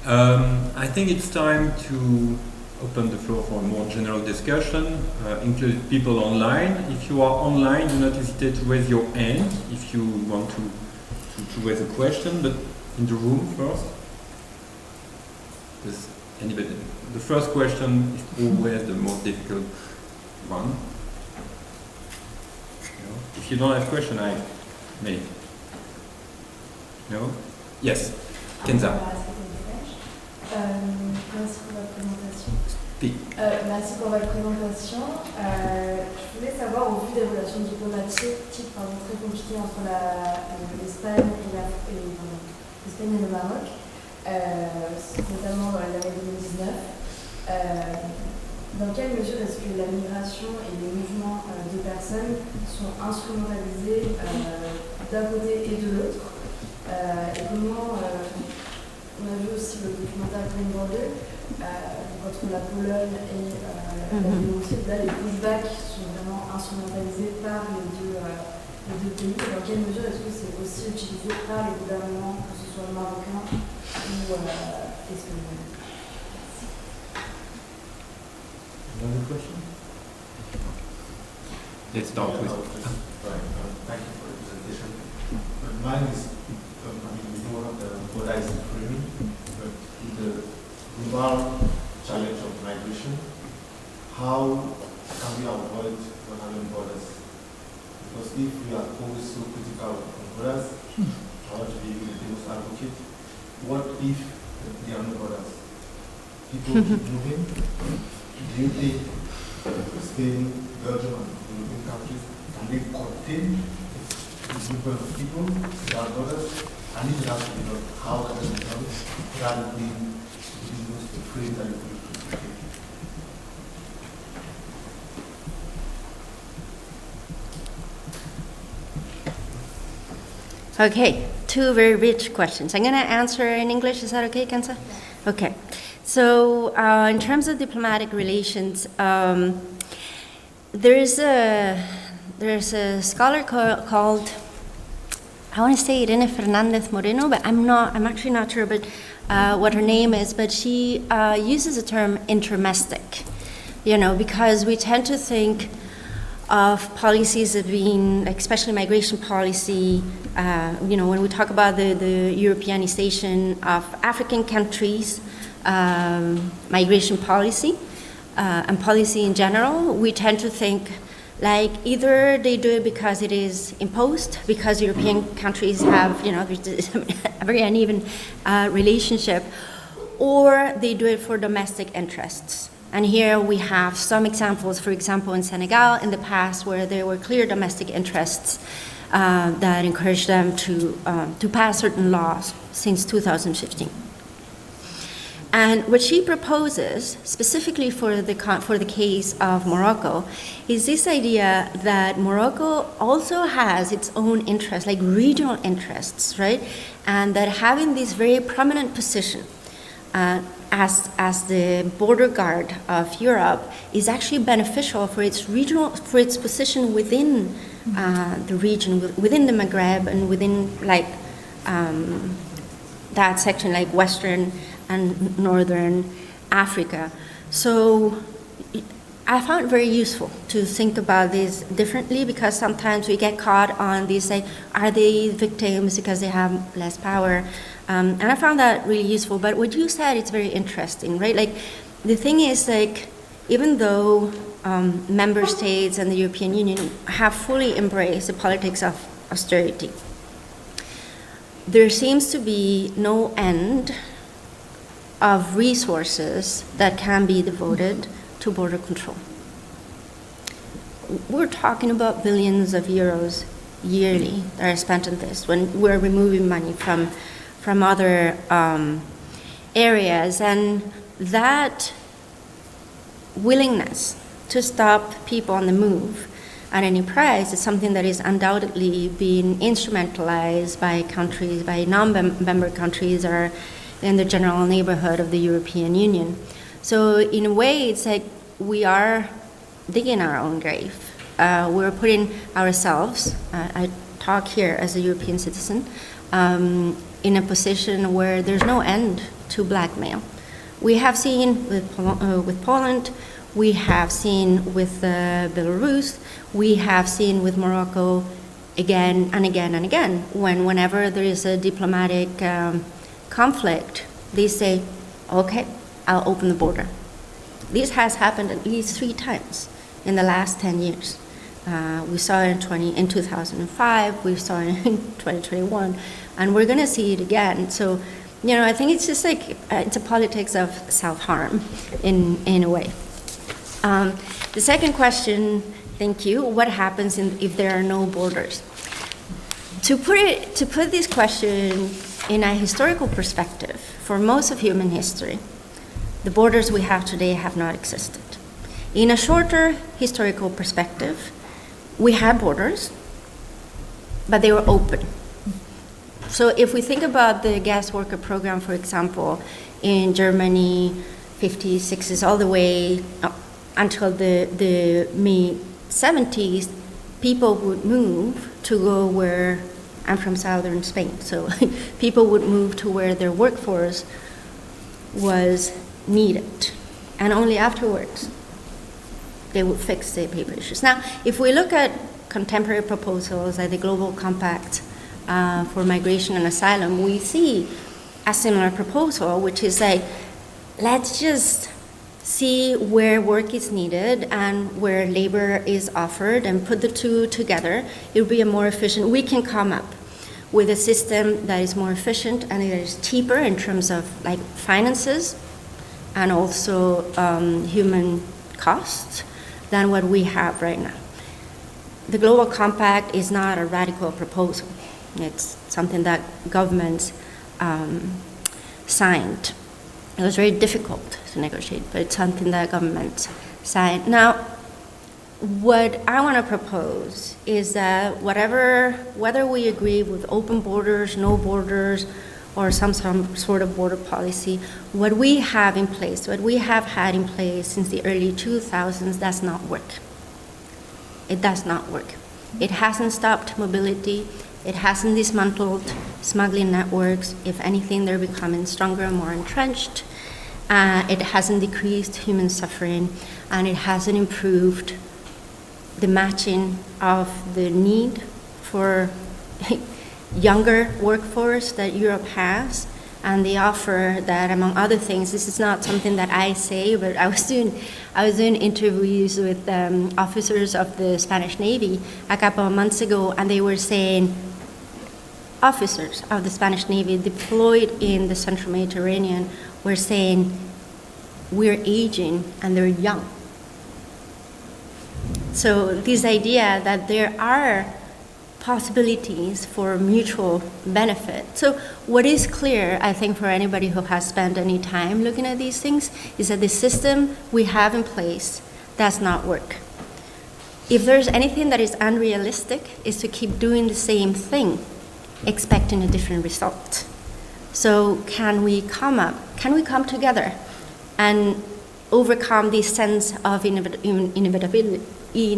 I think it's time to open the floor for a more general discussion, include people online. If you are online, do not hesitate to raise your hand if you want to raise a question, but in the room first. Does anybody? The first question is always the most difficult one. No? If you don't have a question, I may. No? Yes. Kenza. Merci pour votre présentation. Speak. Merci pour votre présentation. Je voulais savoir, au vu des relations diplomatiques très compliquées entre l'Espagne et le Maroc, notamment dans l'année 2019, dans quelle mesure est-ce que la migration et les mouvements de personnes sont instrumentalisés d'un côté et de l'autre, et comment on a vu aussi le documentaire Green Border entre la Pologne et la Biélorussie. Là, les pushbacks sont vraiment instrumentalisés par les deux pays. Dans quelle mesure est-ce que c'est aussi utilisé par les gouvernements, que ce soit marocain ou espagnol? Another question? Let's start with. Thank you for the presentation. Mine is, we know the border is improving, but with the global challenge of migration, how can we avoid not having borders? Because if we are always so critical of borders, I want to be the devil's advocate. What if there are no borders? People keep moving. Do you think Spain, Belgium, and European countries, can they contain the movement of people without borders? And if it has to be done, how can it be done rather than use the phrase that you put it? Okay, two very rich questions. I'm going to answer in English. Is that okay, Kenza? Okay. So, in terms of diplomatic relations, there's a scholar called, I want to say Irene Fernandez Moreno, but I'm actually not sure what her name is, but she uses the term intermestic, because we tend to think of policies as being, especially migration policy, when we talk about the Europeanization of African countries, migration policy, and policy in general, we tend to think like either they do it because it is imposed, because European countries have, a very uneven relationship, or they do it for domestic interests. And here we have some examples, for example, in Senegal in the past, where there were clear domestic interests that encouraged them to pass certain laws since 2015. And what she proposes, specifically for the case of Morocco, is this idea that Morocco also has its own interests, like regional interests, right? And that having this very prominent position as the border guard of Europe is actually beneficial for its position within the region, within the Maghreb, and within that section, like Western and Northern Africa. So I found it very useful to think about this differently, because sometimes we get caught on these, like, are they victims because they have less power? And I found that really useful. But what you said, it's very interesting, right? Like, the thing is, like, even though member states and the European Union have fully embraced the politics of austerity, there seems to be no end of resources that can be devoted to border control. We're talking about billions of euros yearly that are spent on this when we're removing money from other areas, and that willingness to stop people on the move at any price is something that is undoubtedly being instrumentalized by countries, by non-member countries, or in the general neighborhood of the European Union. So in a way, it's like we are digging our own grave. We're putting ourselves, I talk here as a European citizen, in a position where there's no end to blackmail. We have seen with Poland, we have seen with Belarus, we have seen with Morocco again and again and again. Whenever there is a diplomatic conflict, they say, okay, I'll open the border. This has happened at least 3 times in the last 10 years. We saw it in 2005, we saw it in 2021, and we're going to see it again. So, you know, I think it's just like, it's a politics of self-harm in a way. The second question, thank you, what happens if there are no borders? To put this question in a historical perspective, for most of human history, the borders we have today have not existed. In a shorter historical perspective, we had borders, but they were open. So if we think about the guest worker program, for example, in Germany, 50s, 60s, all the way until the mid-70s, people would move to go where, I'm from southern Spain, so people would move to where their workforce was needed. And only afterwards, they would fix the paper issues. Now, if we look at contemporary proposals like the Global Compact for Migration and Asylum, we see a similar proposal, which is like, let's just see where work is needed and where labor is offered and put the two together. It will be a more efficient, we can come up with a system that is more efficient and that is cheaper in terms of like finances and also human costs than what we have right now. The Global Compact is not a radical proposal. It's something that governments signed. It was very difficult to negotiate, but it's something that governments signed. Now, what I want to propose is that whether we agree with open borders, no borders, or some sort of border policy, what we have in place, what we have had in place since the early 2000s does not work. It does not work. It hasn't stopped mobility. It hasn't dismantled smuggling networks. If anything, they're becoming stronger and more entrenched. It hasn't decreased human suffering, and it hasn't improved the matching of the need for younger workforce that Europe has, and the offer that, among other things, this is not something that I say, but I was doing interviews with officers of the Spanish Navy a couple of months ago, and they were saying, officers of the Spanish Navy deployed in the Central Mediterranean were saying, we're aging and they're young. So this idea that there are possibilities for mutual benefit. So what is clear, I think, for anybody who has spent any time looking at these things, is that the system we have in place does not work. If there's anything that is unrealistic, is to keep doing the same thing, expecting a different result. So can we come together and overcome this sense of inevitability? Yeah.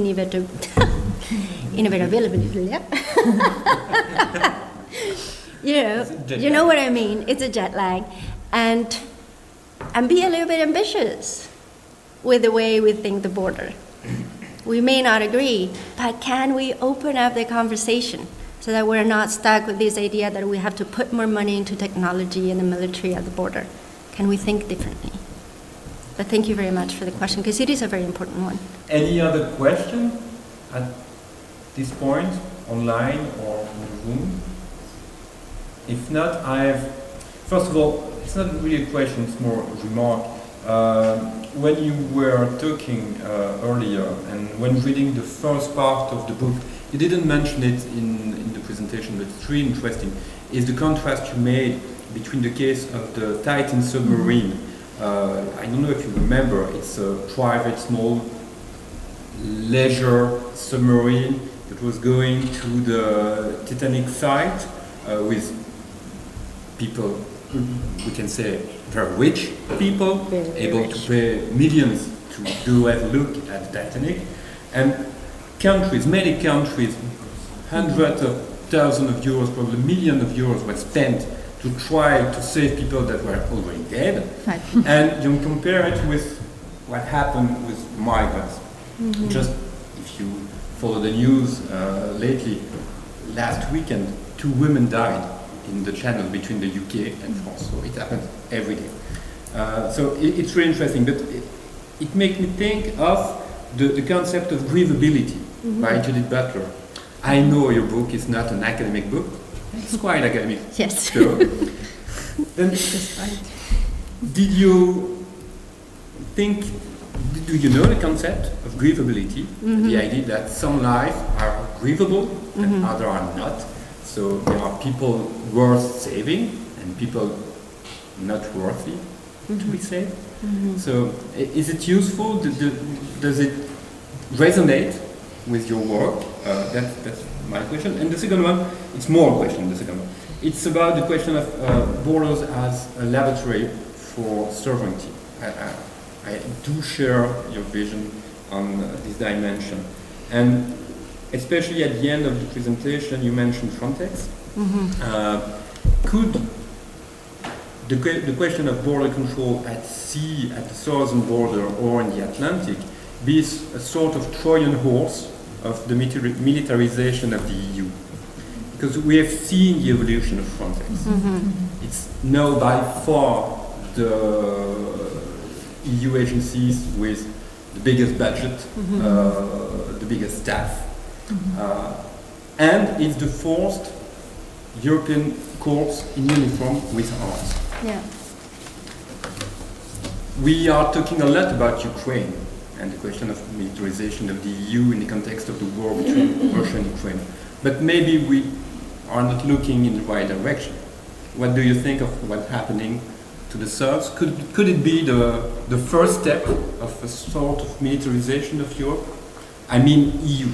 you know what I mean? It's a jet lag, and be a little bit ambitious with the way we think the border. We may not agree, but can we open up the conversation so that we're not stuck with this idea that we have to put more money into technology and the military at the border? Can we think differently? But thank you very much for the question, because it is a very important one. Any other question at this point, online or in the room? If not, first of all, it's not really a question, it's more a remark. When you were talking earlier and when reading the first part of the book, you didn't mention it in the presentation, but it's really interesting, is the contrast you made between the case of the Titan submarine. I don't know if you remember, it's a private small leisure submarine that was going to the Titanic site with people, we can say very rich people, Very able rich. to pay millions to do a look at the Titanic. And countries, many countries, hundreds of thousands of euros, probably millions of euros were spent to try to save people that were already dead. Right. And you compare it with what happened with migrants. Just if you follow the news lately, last weekend, 2 women died in the channel between the UK and France. So it happens every day. So it's really interesting, but it makes me think of the concept of grievability by Judith Butler. I know your book is not an academic book. It's quite academic. Yes. So, then, did you think, do you know the concept of grievability? The idea that some lives are grievable and others are not. So there are people worth saving and people not worthy to be saved. So is it useful? Does it resonate with your work? That's my question. And the second one, it's more a question, the second one. It's about the question of borders as a laboratory for sovereignty. I do share your vision on this dimension. And especially at the end of the presentation, you mentioned Frontex. Could the question of border control at sea, at the southern border or in the Atlantic, be a sort of Trojan horse of the militarization of the EU? Because we have seen the evolution of Frontex. It's now by far the EU agencies with the biggest budget, the biggest staff. And it's the first European corps in uniform with arms. Yeah. We are talking a lot about Ukraine and the question of militarization of the EU in the context of the war between Russia and Ukraine. But maybe we are not looking in the right direction. What do you think of what's happening to the south? Could it be the first step of a sort of militarization of Europe? I mean EU.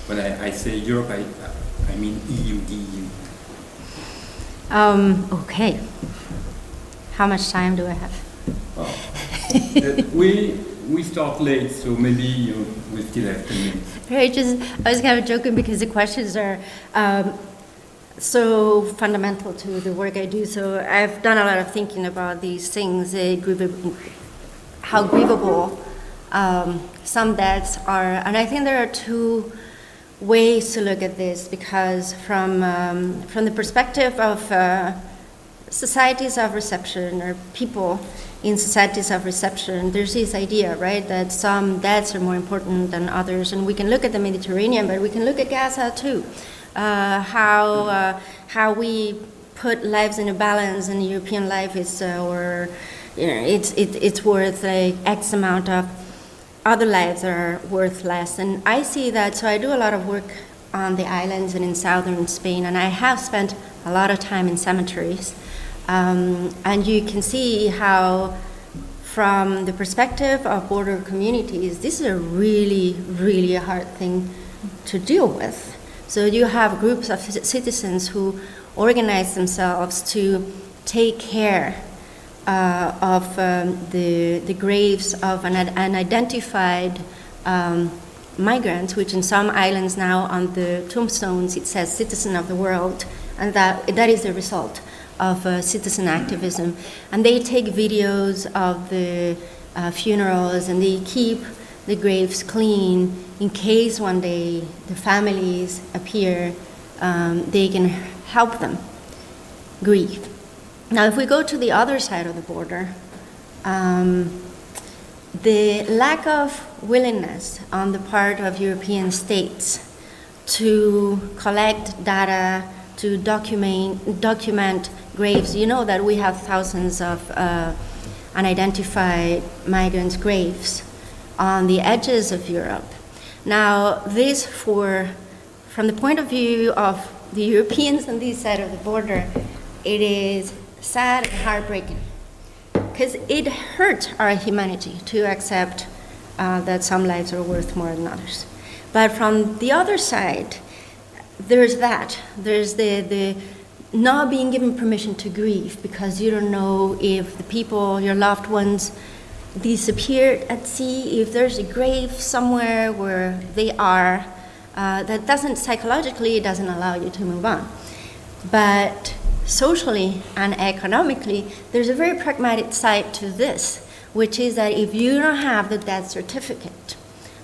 When I say Europe, I mean EU, the EU. Okay. How much time do I have? We start late, so maybe we still have 10 minutes. Right, I was kind of joking because the questions are so fundamental to the work I do. So I've done a lot of thinking about these things, how grievable some deaths are. And I think there are 2 ways to look at this, because from the perspective of societies of reception, or people in societies of reception, there's this idea, right, that some deaths are more important than others, and we can look at the Mediterranean, but we can look at Gaza too. How we put lives in a balance, and European life is, or it's worth like X amount of other lives are worth less. And I see that, so I do a lot of work on the islands and in southern Spain, and I have spent a lot of time in cemeteries. And you can see how, from the perspective of border communities, this is a really, really hard thing to deal with. So you have groups of citizens who organize themselves to take care of the graves of unidentified migrants, which in some islands now on the tombstones it says "Citizen of the World," and that is the result of citizen activism. And they take videos of the funerals, and they keep the graves clean in case one day the families appear, they can help them grieve. Now, if we go to the other side of the border, the lack of willingness on the part of European states to collect data, to to document graves. You know that we have thousands of unidentified migrants' graves on the edges of Europe. Now, this, from the point of view of the Europeans on this side of the border, it is sad and heartbreaking, because it hurts our humanity to accept that some lives are worth more than others. But from the other side, there's the not being given permission to grieve, because you don't know if the people, your loved ones, disappeared at sea, if there's a grave somewhere where they are, that doesn't, psychologically, it doesn't allow you to move on. But socially and economically, there's a very pragmatic side to this, which is that if you don't have the death certificate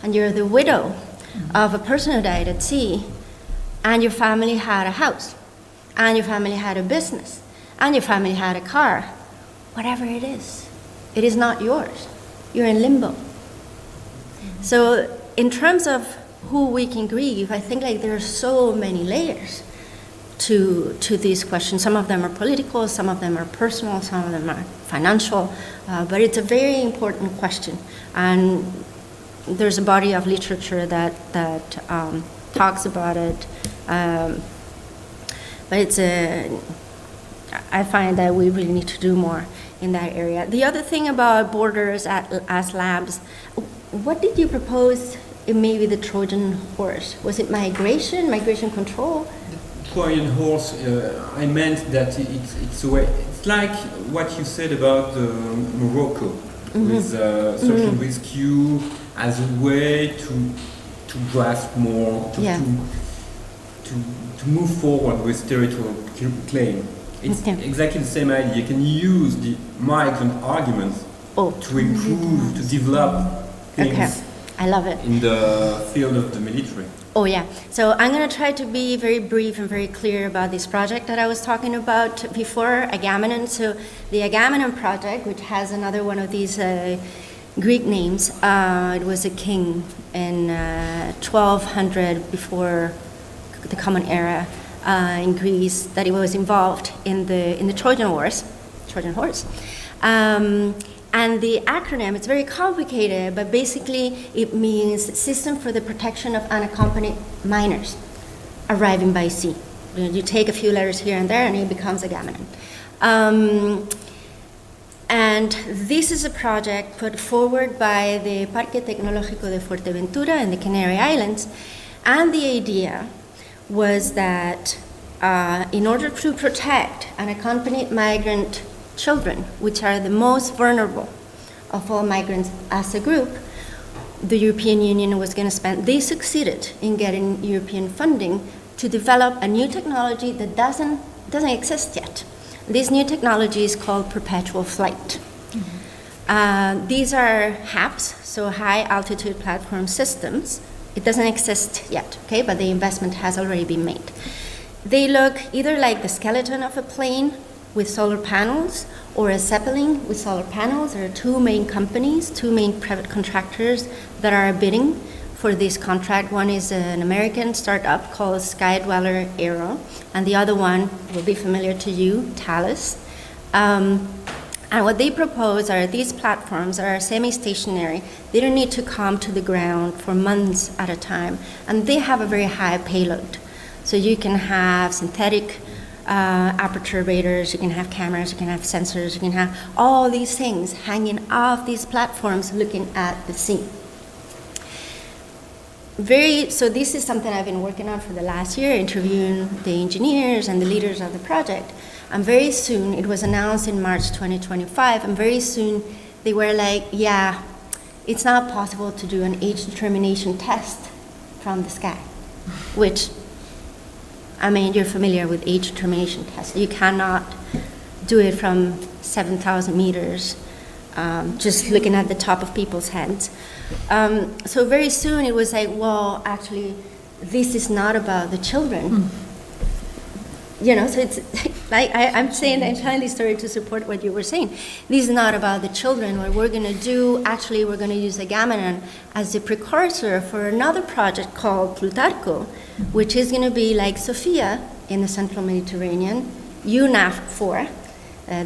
and you're the widow of a person who died at sea, and your family had a house, and your family had a business, and your family had a car, whatever it is not yours. You're in limbo. So in terms of who we can grieve, I think like there are so many layers to these questions. Some of them are political, some of them are personal, some of them are financial, but it's a very important question. And there's a body of literature that talks about it, but I find that we really need to do more in that area. The other thing about borders as labs, what did you propose in maybe the Trojan horse? Was it migration control? Trojan horse, I meant that it's a way, it's like what you said about Morocco, with search and rescue as a way to grasp more, to move forward with territorial claim. It's exactly the same idea. You can use the migrant arguments to improve, to develop things I love it. in the field of the military. Oh yeah, so I'm going to try to be very brief and very clear about this project that I was talking about before, Agamemnon. So the Agamemnon project, which has another one of these Greek names, it was a king in 1200 before the Common Era in Greece that he was involved in the Trojan horse. And the acronym, it's very complicated, but basically it means System for the Protection of Unaccompanied Minors Arriving by Sea. You take a few letters here and there and it becomes Agamemnon. And this is a project put forward by the Parque Tecnológico de Fuerteventura in the Canary Islands. And the idea was that in order to protect unaccompanied migrant children, which are the most vulnerable of all migrants as a group, the European Union was going to spend. They succeeded in getting European funding to develop a new technology that doesn't exist yet. This new technology is called perpetual flight. These are HAPS, so high altitude platform systems. It doesn't exist yet, okay, but the investment has already been made. They look either like the skeleton of a plane with solar panels or a Zeppelin with solar panels. There are two main companies, two main private contractors that are bidding for this contract. One is an American startup called Skydweller Aero, and the other one will be familiar to you, Thales. And what they propose are these platforms are semi-stationary. They don't need to come to the ground for months at a time, and they have a very high payload. So you can have synthetic aperture radars, you can have cameras, you can have sensors, you can have all these things hanging off these platforms looking at the sea. So this is something I've been working on for the last year, interviewing the engineers and the leaders of the project. And very soon, it was announced in March 2025, and very soon they were like, yeah, it's not possible to do an age determination test from the sky, which, I mean, you're familiar with age determination tests. You cannot do it from 7,000 meters, just looking at the top of people's heads. So very soon it was like, well, actually, this is not about the children. You know, so it's like I'm telling this story to support what you were saying. This is not about the children. What we're going to do, actually, we're going to use Agamemnon as the precursor for another project called Plutarco, which is going to be like Sophia in the central Mediterranean, UNAV4,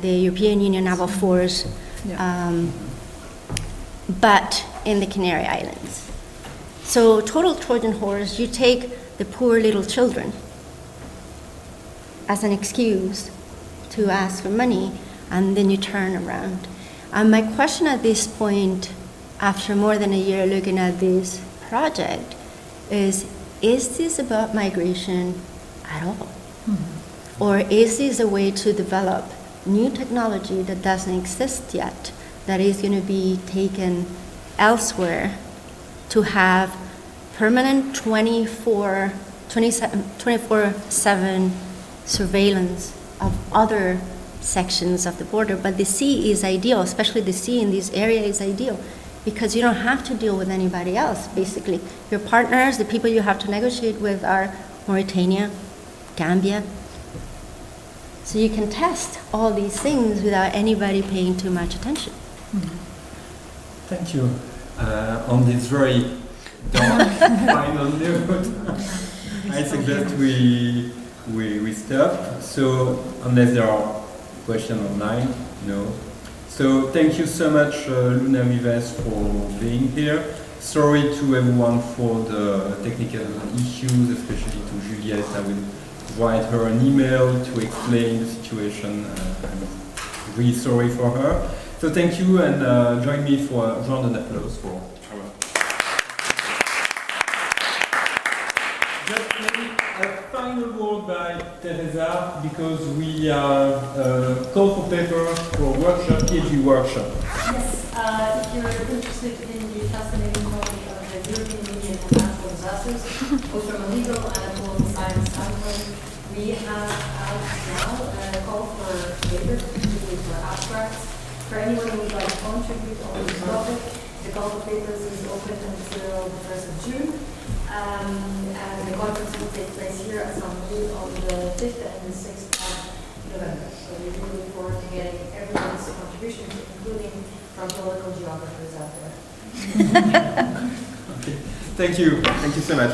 the European Union Naval Force, but in the Canary Islands. So total Trojan horse, you take the poor little children as an excuse to ask for money, and then you turn around. And my question at this point, after more than a year looking at this project, is this about migration at all? Or is this a way to develop new technology that doesn't exist yet, that is going to be taken elsewhere to have permanent 24/7 surveillance of other sections of the border? But the sea is ideal, especially the sea in this area is ideal, because you don't have to deal with anybody else, basically. Your partners, the people you have to negotiate with, are Mauritania, Gambia. So you can test all these things without anybody paying too much attention. Thank you. On this very dark final note, I suggest we stop. So unless there are questions online, no. So thank you so much, Luna Vives, for being here. Sorry to everyone for the technical issues, especially to Juliette. I will write her an email to explain the situation. I'm really sorry for her. So thank you, and join me for a round of applause for our. Just maybe a final word by Teresa, because we call for papers for a workshop, PhD workshop. Yes, if you're interested in the fascinating topic of the European Union and natural disasters, both from a legal and a political science standpoint, we have out now a call for papers, particularly for abstracts. For anyone who would like to contribute on this topic, the call for papers is open until the 1st of June. And the conference will take place here at Saint-Louis on the 5th and the 6th of November. So we really look forward to getting everyone's contributions, including from political geographers out there. Okay. Thank you. Thank you so much.